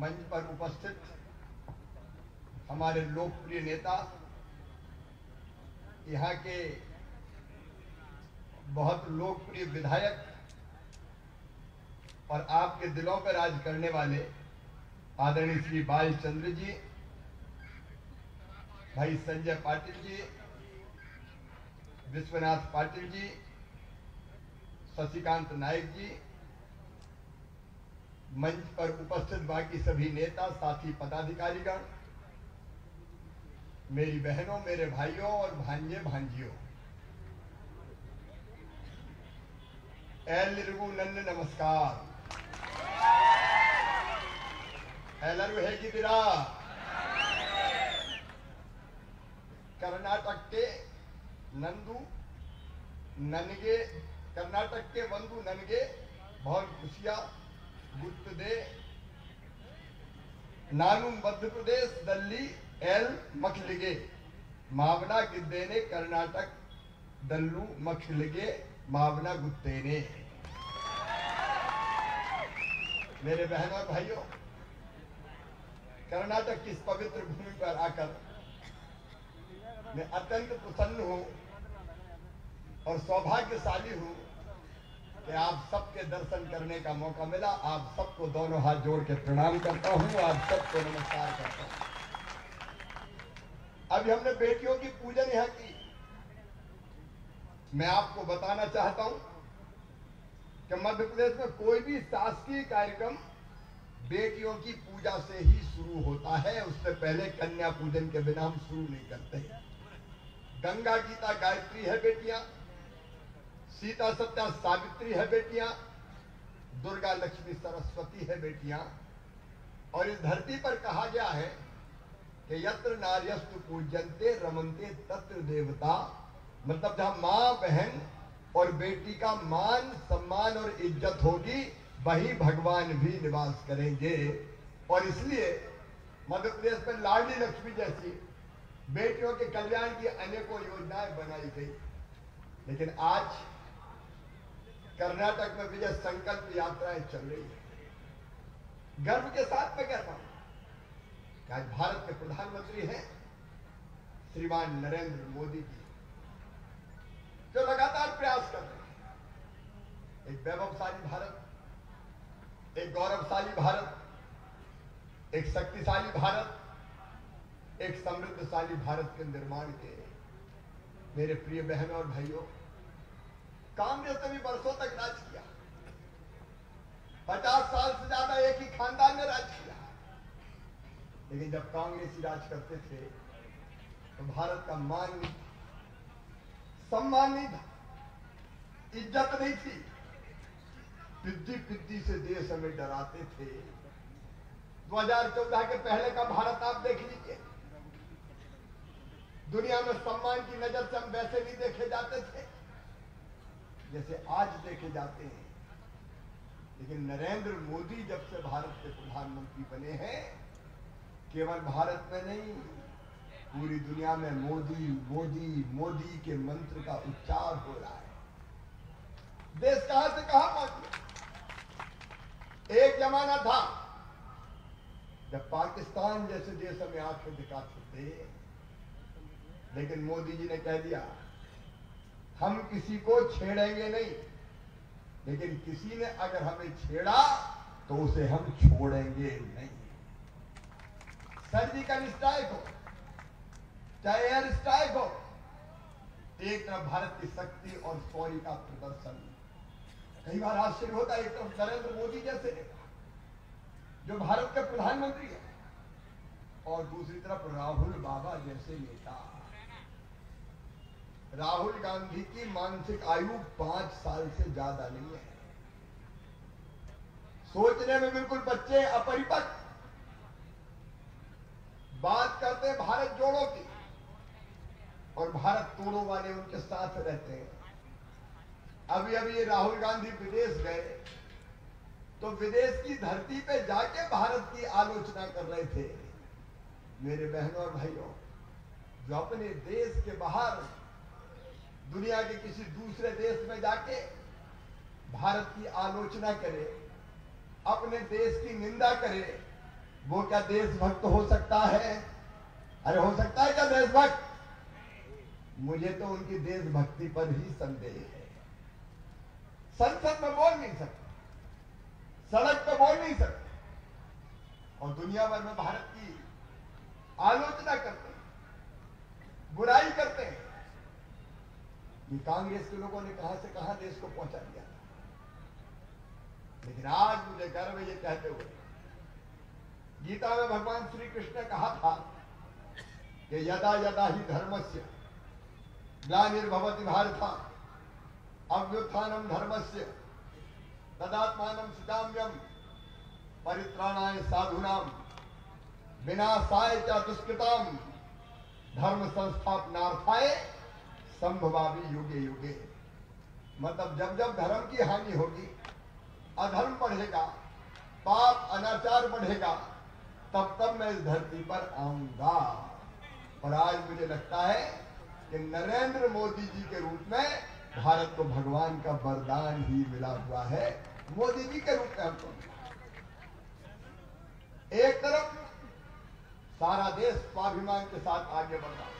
मंच पर उपस्थित हमारे लोकप्रिय नेता, यहाँ के बहुत लोकप्रिय विधायक और आपके दिलों पर राज करने वाले आदरणीय श्री बालचंद्र जी, भाई संजय पाटिल जी, विश्वनाथ पाटिल जी, शशिकांत नायक जी, मंच पर उपस्थित बाकी सभी नेता, साथी, पदाधिकारीगण, मेरी बहनों, मेरे भाइयों और भांजे भांजियों, एलरिगु नन्न नमस्कार. एलरु ಹೇಗಿದ್ದೀರಾ? कर्नाटक के नंदू ननगे, कर्नाटक के बंधु ननगे बहुत खुशियां गुत्तदे. ನಾನು ಮಧ್ಯಪ್ರದೇಶದಲ್ಲಿ ಎಲ್ ಮಕ್ಕಳಿಗೆ ಮಾವನ ಗಿದ್ದೇನೆ, ಕರ್ನಾಟಕ ದಲ್ಲೂ ಮಕ್ಕಳಿಗೆ मावना गुत्तेने. मेरे बहनों और भाइयों, कर्नाटक की इस पवित्र भूमि पर आकर मैं अत्यंत प्रसन्न हूं और सौभाग्यशाली हूं कि आप सबके दर्शन करने का मौका मिला. आप सबको दोनों हाथ जोड़ के प्रणाम करता हूं, आप सबको नमस्कार करता हूं. अभी हमने बेटियों की पूजन यहाँ की. मैं आपको बताना चाहता हूं कि मध्य प्रदेश में कोई भी शासकीय कार्यक्रम बेटियों की पूजा से ही शुरू होता है. उससे पहले कन्या पूजन के बिना हम शुरू नहीं करते. गंगा गीता गायत्री है बेटियां, सीता सत्या सावित्री है बेटियां, दुर्गा लक्ष्मी सरस्वती है बेटियां. और इस धरती पर कहा गया है कि यत्र नार्यस्तु पूज्यन्ते रमन्ते तत्र देवता. मतलब जहां मां, बहन और बेटी का मान, सम्मान और इज्जत होगी, वही भगवान भी निवास करेंगे. और इसलिए मध्य प्रदेश में लाडली लक्ष्मी जैसी बेटियों के कल्याण की अनेकों योजनाएं बनाई गई. लेकिन आज कर्नाटक में विजय संकल्प यात्राएं चल रही है. गर्व के साथ मैं कहता हूं कि आज भारत के प्रधानमंत्री हैं श्रीमान नरेंद्र मोदी जी, जो लगातार प्रयास कर रहे हैं एक वैभवशाली भारत, एक गौरवशाली भारत, एक शक्तिशाली भारत, एक समृद्धशाली भारत के निर्माण के. मेरे प्रिय बहनों और भाइयों, कांग्रेस ने भी वर्षों तक राज किया. 50 साल से ज्यादा एक ही खानदान ने राज किया. लेकिन जब कांग्रेसी राज करते थे तो भारत का मान नहीं था, सम्मान नहीं था, इज्जत नहीं थी। पिद्दी पिद्दी से देश हमें डराते थे। 2014 के पहले का भारत आप देख लीजिए, दुनिया में सम्मान की नजर से हम वैसे नहीं देखे जाते थे जैसे आज देखे जाते हैं। लेकिन नरेंद्र मोदी जब से भारत के प्रधानमंत्री बने हैं, केवल भारत में नहीं, पूरी दुनिया में मोदी मोदी मोदी के मंत्र का उच्चार हो रहा है। देश कहां से कहां पहुंच गया। एक जमाना था जब पाकिस्तान जैसे देश हमें आंखें दिखाते थे, लेकिन मोदी जी ने कह दिया हम किसी को छेड़ेंगे नहीं, लेकिन किसी ने अगर हमें छेड़ा तो उसे हम छोड़ेंगे नहीं। सर्जिकल स्ट्राइक हो चाहे एयर स्ट्राइक हो, एक तरफ भारत की शक्ति और शौर्य का प्रदर्शन। कई बार आश्चर्य होता है, एक तरफ नरेंद्र मोदी जैसे जो भारत के प्रधानमंत्री है और दूसरी तरफ राहुल बाबा जैसे नेता। राहुल गांधी की मानसिक आयु 5 साल से ज्यादा नहीं है, सोचने में बिल्कुल बच्चे, अपरिपक्व। बात करते हैं भारत जोड़ो की और भारत तोड़ो वाले उनके साथ रहते हैं। अभी अभी ये राहुल गांधी विदेश गए तो विदेश की धरती पे जाके भारत की आलोचना कर रहे थे। मेरे बहनों और भाइयों, जो अपने देश के बाहर दुनिया के किसी दूसरे देश में जाके भारत की आलोचना करे, अपने देश की निंदा करे, वो क्या देशभक्त हो सकता है? अरे हो सकता है क्या देशभक्त? मुझे तो उनकी देशभक्ति पर ही संदेह है। संसद में बोल नहीं सकते, सड़क पे बोल नहीं सकते और दुनिया भर में भारत की आलोचना करते हैं, बुराई करते हैं। ये कांग्रेस के लोगों ने कहां से कहां देश को पहुंचा दिया। लेकिन आज मुझे गर्व है ये कहते हुए, गीता में भगवान श्री कृष्ण ने कहा था कि यदा यदा ही धर्मस्य ग्लानिर्भवति भारत अभ्युत्थानम धर्मस्य तदात्मानं सृजाम्यहम् परित्राणाय साधूनां विनाशाय च दुष्कृताम् धर्म संस्थापनार्थाय संभवामि युगे युगे। मतलब जब जब धर्म की हानि होगी, अधर्म बढ़ेगा, पाप अनाचार बढ़ेगा, तब तब मैं इस धरती पर आऊंगा। और आज मुझे लगता है कि नरेंद्र मोदी जी के रूप में भारत को भगवान का वरदान ही मिला हुआ है। मोदी जी के रूप में हमको एक तरफ सारा देश स्वाभिमान के साथ आगे बढ़ रहा है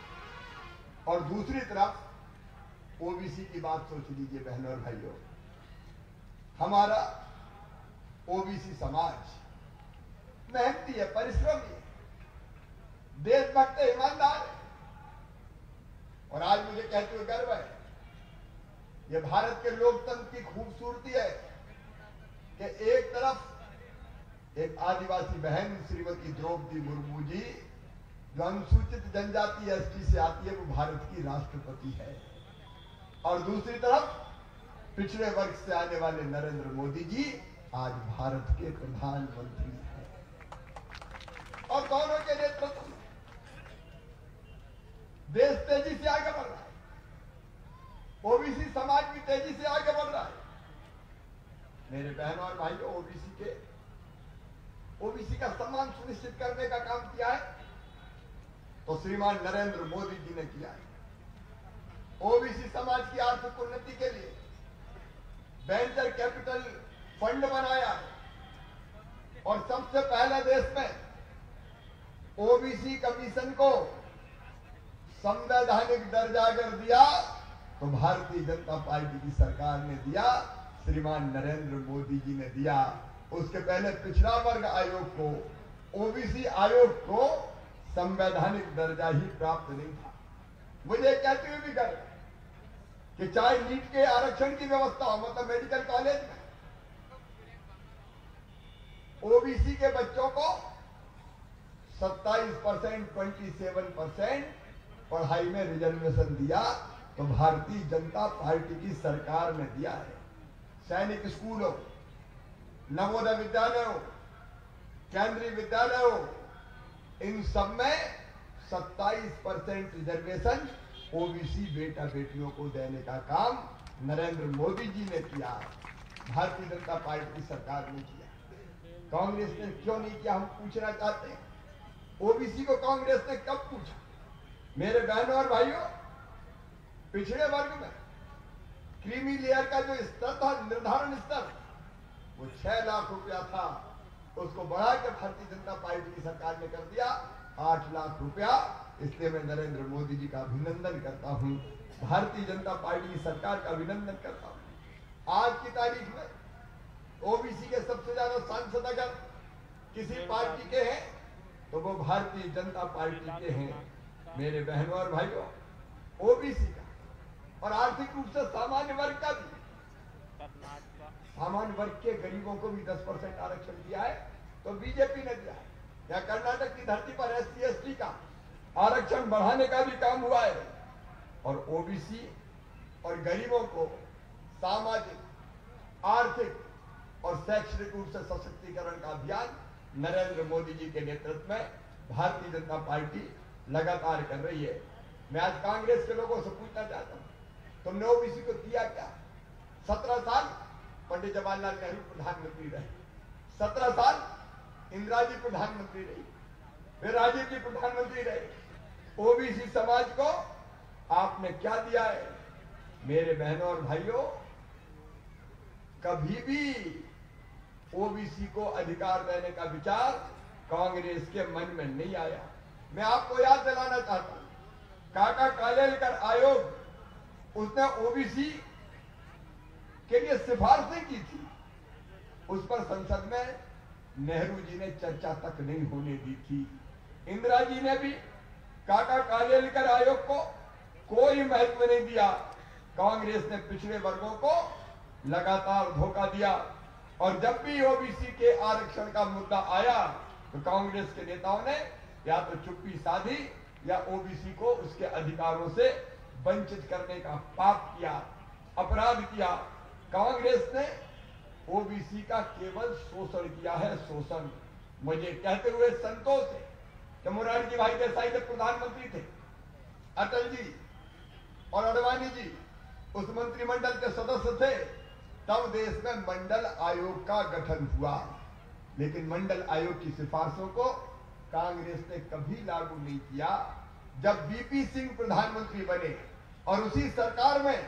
और दूसरी तरफ ओबीसी की बात सोच लीजिए बहनों और भाइयों। हमारा ओबीसी समाज मेहनती है, परिश्रमी है, देशभक्त है, ईमानदार है। और आज मुझे कहते हुए गर्व है, ये भारत के लोकतंत्र की खूबसूरती है कि एक तरफ एक आदिवासी बहन श्रीमती द्रौपदी मुर्मू जी, जो अनुसूचित जनजाति एसटी से आती है, वो भारत की राष्ट्रपति है, और दूसरी तरफ पिछड़े वर्ग से आने वाले नरेंद्र मोदी जी आज भारत के प्रधानमंत्री हैं। और दोनों के नेतृत्व में देश तेजी से आगे बढ़ रहा है, ओबीसी समाज भी तेजी से आगे बढ़ रहा है। मेरे बहनों और भाइयों, ओबीसी का सम्मान सुनिश्चित करने का काम किया है तो श्रीमान नरेंद्र मोदी जी ने किया है। ओबीसी समाज की आर्थिक उन्नति के लिए वेंचर कैपिटल फंड बनाया है और सबसे पहले देश में ओबीसी कमीशन को संवैधानिक दर्जा अगर दिया तो भारतीय जनता पार्टी की सरकार ने दिया, श्रीमान नरेंद्र मोदी जी ने दिया। उसके पहले पिछड़ा वर्ग आयोग को, ओबीसी आयोग को संवैधानिक दर्जा ही प्राप्त नहीं था। मुझे कहते हुए भी गर्व कि चाहे नीट के आरक्षण की व्यवस्था हो, मतलब मेडिकल कॉलेज में ओबीसी के बच्चों को 27%, 27% पढ़ाई में रिजर्वेशन दिया तो भारतीय जनता पार्टी की सरकार ने दिया है। सैनिक स्कूलों, नवोदय विद्यालयों, केंद्रीय विद्यालयों, इन सब में 27% रिजर्वेशन ओबीसी बेटा बेटियों को देने का काम नरेंद्र मोदी जी ने किया, भारतीय जनता पार्टी की सरकार ने किया। कांग्रेस ने क्यों नहीं किया, हम पूछना चाहते हैं। ओबीसी को कांग्रेस ने कब पूछा? मेरे बहनों और भाइयों, पिछड़े वर्ग में क्रीमी लेयर का जो स्तर था, निर्धारण स्तर, वो 6 लाख रुपया था, उसको बढ़ा के भारतीय जनता पार्टी की सरकार ने कर दिया 8 लाख रुपया। इसलिए मैं नरेंद्र मोदी जी का अभिनंदन करता हूं, भारतीय जनता पार्टी की सरकार का अभिनंदन करता हूं। आज की तारीख में ओबीसी के सबसे ज्यादा सांसद अगर किसी पार्टी के हैं तो वो भारतीय जनता पार्टी के हैं। मेरे बहनों और भाइयों, ओबीसी का और आर्थिक रूप से सामान्य वर्ग का भी, सामान्य वर्ग के गरीबों को भी 10% आरक्षण दिया है तो बीजेपी ने दिया है। या कर्नाटक की धरती पर SC ST का आरक्षण बढ़ाने का भी काम हुआ है। और ओबीसी और गरीबों को सामाजिक, आर्थिक और शैक्षणिक रूप से सशक्तिकरण का अभियान नरेंद्र मोदी जी के नेतृत्व में भारतीय जनता पार्टी लगातार कर रही है। मैं आज कांग्रेस के लोगों से पूछना चाहता हूं, तुमने ओबीसी को दिया क्या? 17 साल पंडित जवाहरलाल नेहरू प्रधानमंत्री रहे, 17 साल इंदिरा जी प्रधानमंत्री रही, फिर राजीव जी प्रधानमंत्री रहे। ओबीसी समाज को आपने क्या दिया है? मेरे बहनों और भाइयों, कभी भी ओबीसी को अधिकार देने का विचार कांग्रेस के मन में नहीं आया। मैं आपको याद दिलाना चाहता हूं, काका कालेलकर आयोग, उसने ओबीसी के लिए सिफारिशें की थी, उस पर संसद में नेहरू जी ने चर्चा तक नहीं होने दी थी। इंदिरा जी ने भी काका कालेलकर आयोग को कोई महत्व नहीं दिया। कांग्रेस ने पिछड़े वर्गों को लगातार धोखा दिया और जब भी ओबीसी के आरक्षण का मुद्दा आया तो कांग्रेस के नेताओं ने या तो चुप्पी साधी या ओबीसी को उसके अधिकारों से वंचित करने का पाप किया, अपराध किया। कांग्रेस ने ओबीसी का केवल शोषण किया है, शोषण। मुझे कहते हुए संतोष है कि मोरारजी भाई देसाई जब प्रधानमंत्री थे, अटल जी और अडवाणी जी उस मंत्रिमंडल के सदस्य थे, तब देश में मंडल आयोग का गठन हुआ। लेकिन मंडल आयोग की सिफारिशों को कांग्रेस ने कभी लागू नहीं किया। जब बीपी सिंह प्रधानमंत्री बने और उसी सरकार में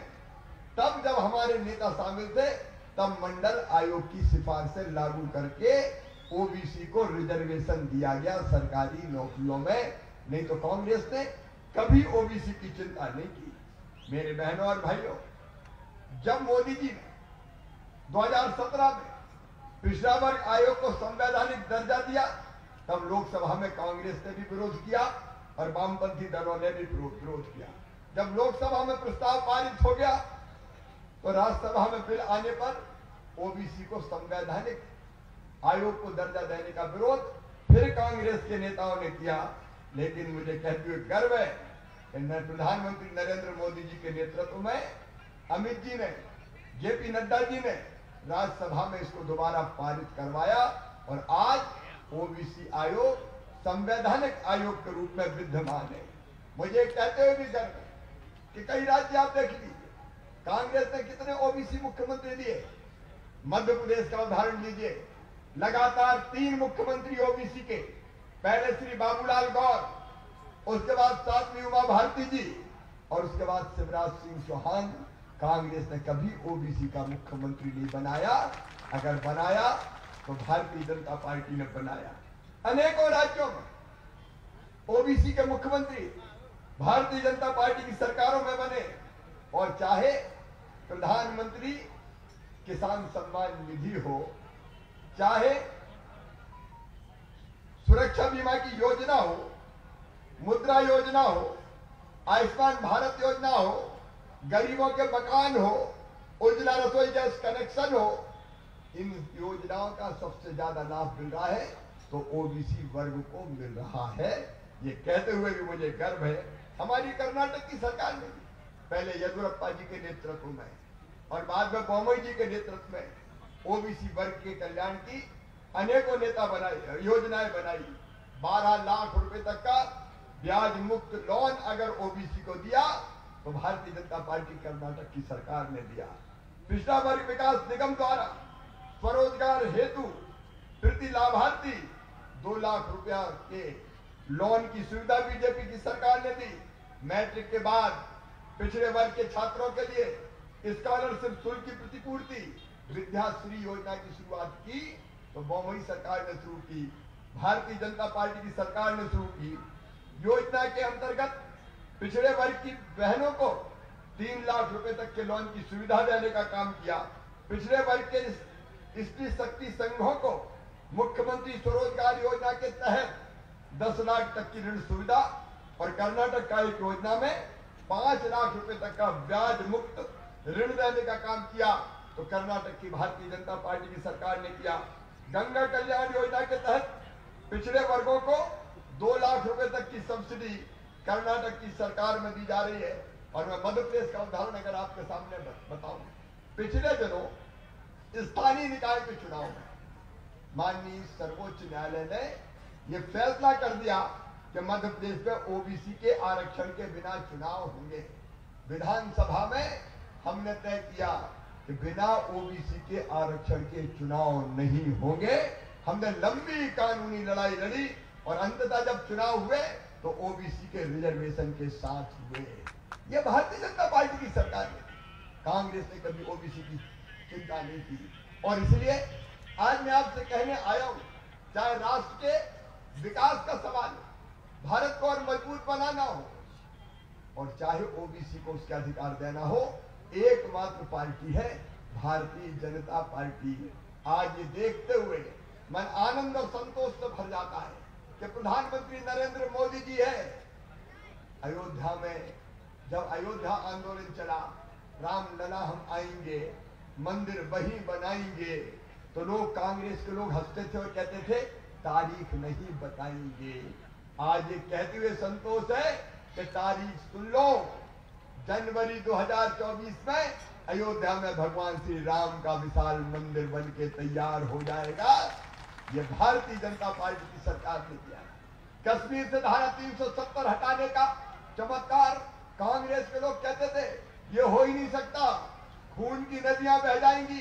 तब जब हमारे नेता शामिल थे, तब मंडल आयोग की सिफारिशें लागू करके ओबीसी को रिजर्वेशन दिया गया सरकारी नौकरियों में। नहीं तो कांग्रेस ने कभी ओबीसी की चिंता नहीं की। मेरे बहनों और भाइयों, जब मोदी जी ने 2017 में पिछड़ा वर्ग आयोग को संवैधानिक दर्जा दिया, तब लोकसभा में कांग्रेस ने भी विरोध किया और वामपंथी दलों ने भी विरोध किया। जब लोकसभा में प्रस्ताव पारित हो गया तो राज्यसभा में बिल आने पर ओबीसी को संवैधानिक आयोग को दर्जा देने का विरोध फिर कांग्रेस के नेताओं ने किया। लेकिन मुझे कहते हुए गर्व है कि प्रधानमंत्री नरेंद्र मोदी जी के नेतृत्व में अमित जी ने, जेपी नड्डा जी ने राज्यसभा में इसको दोबारा पारित करवाया और आज ओबीसी आयोग संवैधानिक आयोग के रूप में विद्यमान है। मुझे कहते हुए भी गर्व है कि कई राज्य आप देख लीजिए, कांग्रेस ने कितने ओबीसी मुख्यमंत्री दिए। मध्य प्रदेश का उदाहरण लीजिए, लगातार 3 मुख्यमंत्री ओबीसी के, पहले श्री बाबूलाल गौर, उसके बाद साध्वी उमा भारती जी और उसके बाद शिवराज सिंह चौहान। कांग्रेस ने कभी ओबीसी का मुख्यमंत्री नहीं बनाया, अगर बनाया तो भारतीय जनता पार्टी ने बनाया। अनेकों राज्यों में ओबीसी के मुख्यमंत्री भारतीय जनता पार्टी की सरकारों में बने और चाहे प्रधानमंत्री किसान सम्मान निधि हो, चाहे सुरक्षा बीमा की योजना हो, मुद्रा योजना हो, आयुष्मान भारत योजना हो, गरीबों के मकान हो, उज्ज्वला रसोई गैस कनेक्शन हो, इन योजनाओं का सबसे ज्यादा लाभ मिल रहा है तो ओबीसी वर्ग को मिल रहा है। ये कहते हुए भी मुझे गर्व है हमारी कर्नाटक की सरकार ने पहले येदियुरप्पा जी के नेतृत्व में और बाद में बोम्मई जी के नेतृत्व में ओबीसी वर्ग के कल्याण की अनेकों योजनाएं बनाई। 12 लाख रुपए तक का ब्याज मुक्त लोन अगर ओबीसी को दिया तो भारतीय जनता पार्टी कर्नाटक की सरकार ने दिया। पिछड़ा वर्ग विकास निगम द्वारा स्वरोजगार हेतु प्रति लाभार्थी 2 लाख रुपया के लोन की सुविधा बीजेपी की सरकार ने दी। मैट्रिक के बाद पिछड़े वर्ग के छात्रों के लिए स्कॉलरशिप शुल्क की प्रतिपूर्ति विद्याश्री योजना की शुरुआत की तो बोम्मई सरकार ने शुरू की, भारतीय जनता पार्टी की सरकार ने शुरू की। योजना के अंतर्गत पिछड़े वर्ग की बहनों को 3 लाख रुपए तक के लोन की सुविधा देने का काम किया। पिछड़े वर्ग के स्त्री शक्ति संघों को मुख्यमंत्री स्वरोजगार योजना के तहत 10 लाख तक की ऋण सुविधा और कर्नाटक का एक योजना में 5 लाख रुपए तक का ब्याज मुक्त ऋण देने का काम किया तो कर्नाटक की भारतीय जनता पार्टी की सरकार ने किया। गंगा कल्याण योजना के तहत पिछड़े वर्गों को 2 लाख रुपए तक की सब्सिडी कर्नाटक की सरकार में दी जा रही है। और मैं मध्य प्रदेश का उदाहरण अगर आपके सामने बताऊं, पिछले दिनों स्थानीय निकाय के चुनाव में माननीय सर्वोच्च न्यायालय ने यह फैसला कर दिया कि मध्य प्रदेश में ओबीसी के आरक्षण के बिना चुनाव होंगे। विधानसभा में हमने तय किया कि बिना ओबीसी के आरक्षण के चुनाव नहीं होंगे। हमने लंबी कानूनी लड़ाई लड़ी और अंततः जब चुनाव हुए तो ओबीसी के रिजर्वेशन के साथ हुए। यह भारतीय जनता पार्टी की सरकार ने, कांग्रेस ने कभी ओबीसी की चिंता नहीं की। और इसलिए आज मैं आपसे कहने आया हूं, चाहे राष्ट्र के विकास का सवाल, भारत को और मजबूत बनाना हो और चाहे ओबीसी को उसके अधिकार देना हो, एकमात्र पार्टी है भारतीय जनता पार्टी। आज ये देखते हुए मन आनंद और संतोष से भर जाता है कि प्रधानमंत्री नरेंद्र मोदी जी है अयोध्या में। जब अयोध्या आंदोलन चला, रामलला हम आएंगे, मंदिर वही बनाएंगे, तो लोग, कांग्रेस के लोग हंसते थे और कहते थे तारीख नहीं बताएंगे। आज ये कहते हुए संतोष है कि तारीख सुन लो, जनवरी 2024 में अयोध्या में भगवान श्री राम का विशाल मंदिर बन के तैयार हो जाएगा। ये भारतीय जनता पार्टी की सरकार ने किया। कश्मीर से धारा 370 हटाने का चमत्कार कांग्रेस के लोग कहते थे ये हो ही नहीं सकता, खून की नदियां बह जाएंगी,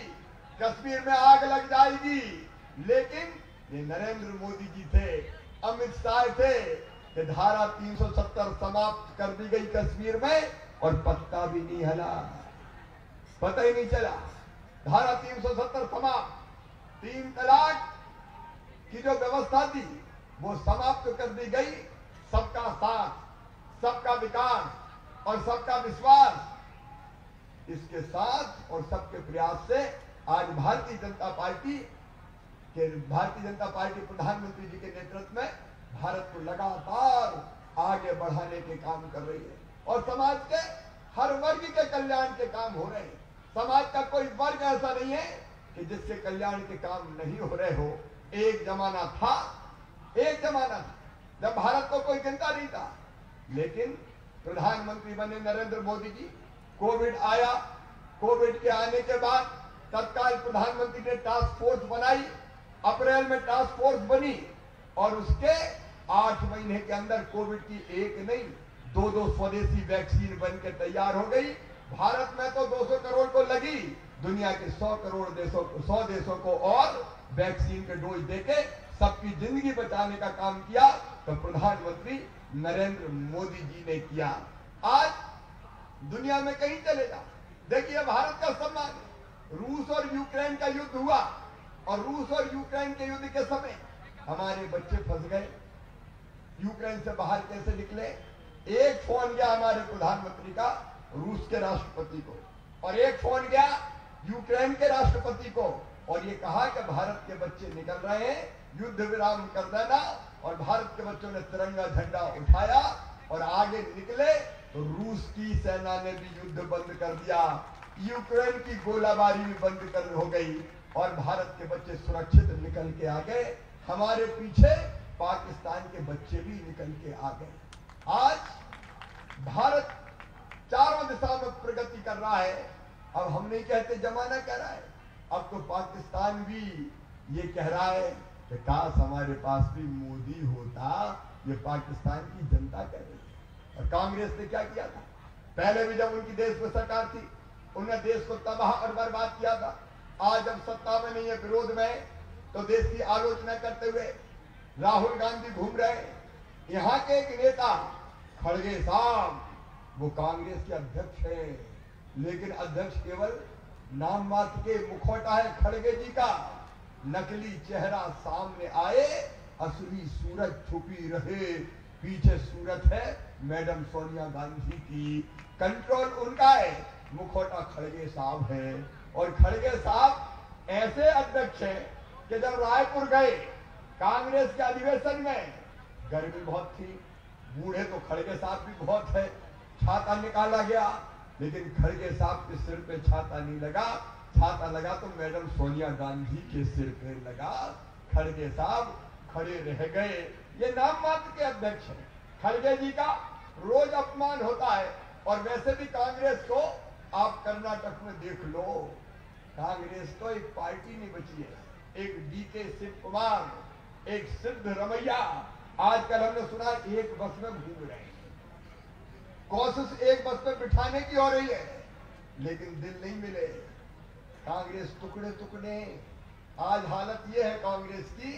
कश्मीर में आग लग जाएगी। लेकिन ये नरेंद्र मोदी जी थे, अमित शाह थे कि धारा 370 समाप्त कर दी गई कश्मीर में और पत्ता भी नहीं हला, पता ही नहीं चला। धारा 370 समाप्त, 3 तलाक की जो व्यवस्था थी वो समाप्त कर दी गई। सबका साथ, सबका विकास और सबका विश्वास, इसके साथ और सबके प्रयास से आज भारतीय जनता पार्टी प्रधानमंत्री जी के नेतृत्व में भारत को लगातार आगे बढ़ाने के काम कर रही है और समाज के हर वर्ग के कल्याण के काम हो रहे हैं। समाज का कोई वर्ग ऐसा नहीं है कि जिसके कल्याण के काम नहीं हो रहे हो। एक जमाना था जब भारत को कोई चिंता नहीं था, लेकिन प्रधानमंत्री बने नरेंद्र मोदी जी, कोविड आया, कोविड के आने के बाद तत्काल प्रधानमंत्री ने टास्क फोर्स बनाई। अप्रैल में टास्क फोर्स बनी और उसके 8 महीने के अंदर कोविड की एक नहीं 2 स्वदेशी वैक्सीन बनकर तैयार हो गई। भारत में तो 200 करोड़ को लगी, दुनिया के 100 देशों को और वैक्सीन के डोज देके सबकी जिंदगी बचाने का काम किया तो प्रधानमंत्री नरेंद्र मोदी जी ने किया। आज दुनिया में कहीं चले जाओ, देखिए भारत का सम्मान। रूस और यूक्रेन का युद्ध हुआ और रूस और यूक्रेन के युद्ध के समय हमारे बच्चे फंस गए, यूक्रेन से बाहर कैसे निकले। एक फोन गया हमारे प्रधानमंत्री का रूस के राष्ट्रपति को और एक फोन गया यूक्रेन के राष्ट्रपति को और ये कहा कि भारत के बच्चे निकल रहे हैं, युद्ध विराम कर देना। और भारत के बच्चों ने तिरंगा झंडा उठाया और आगे निकले तो रूस की सेना ने भी युद्ध बंद कर दिया, यूक्रेन की गोलाबारी भी बंद कर हो गई और भारत के बच्चे सुरक्षित निकल के आ गए। हमारे पीछे पाकिस्तान के बच्चे भी निकल के आ गए। आज भारत चारों दिशा में प्रगति कर रहा है। अब हम नहीं कहते जमाना कह रहा है, अब तो पाकिस्तान भी ये कह रहा है कि काश हमारे पास भी मोदी होता। ये पाकिस्तान की जनता कह रही है। और कांग्रेस ने क्या किया था? पहले भी जब उनकी देश में सरकार थी, उन्होंने देश को तबाह और बर्बाद किया था। आज जब सत्ता में नहीं है, विरोध में, तो देश की आलोचना करते हुए राहुल गांधी घूम रहे हैं। यहाँ के एक नेता खड़गे साहब, वो कांग्रेस के अध्यक्ष है, लेकिन अध्यक्ष केवल नाम मात्र के मुखौटा है खड़गे जी का। नकली चेहरा सामने आए, असली सूरत छुपी रहे। पीछे सूरत है मैडम सोनिया गांधी की। कंट्रोल उनका है, मुखौटा खड़गे साहब है। और खड़गे साहब ऐसे अध्यक्ष हैं कि जब रायपुर गए कांग्रेस के अधिवेशन में, गर्मी बहुत थी, बूढ़े तो खड़गे साहब भी बहुत है, छाता निकाला गया, लेकिन खड़गे साहब के सिर पे छाता नहीं लगा। छाता लगा तो मैडम सोनिया गांधी के सिर पे लगा। खड़गे साहब खड़े रह गए। ये नाम मात्र के अध्यक्ष हैं। खड़गे जी का रोज अपमान होता है। और वैसे भी कांग्रेस को आप कर्नाटक में देख लो, कांग्रेस तो एक पार्टी नहीं बची है। एक डीके शिव कुमार, एक सिद्धरमैया, आजकल हमने सुना एक बस में घूम रहे हैं। कोशिश एक बस में बिठाने की हो रही है, लेकिन दिल नहीं मिले। कांग्रेस टुकड़े टुकड़े। आज हालत ये है कांग्रेस की,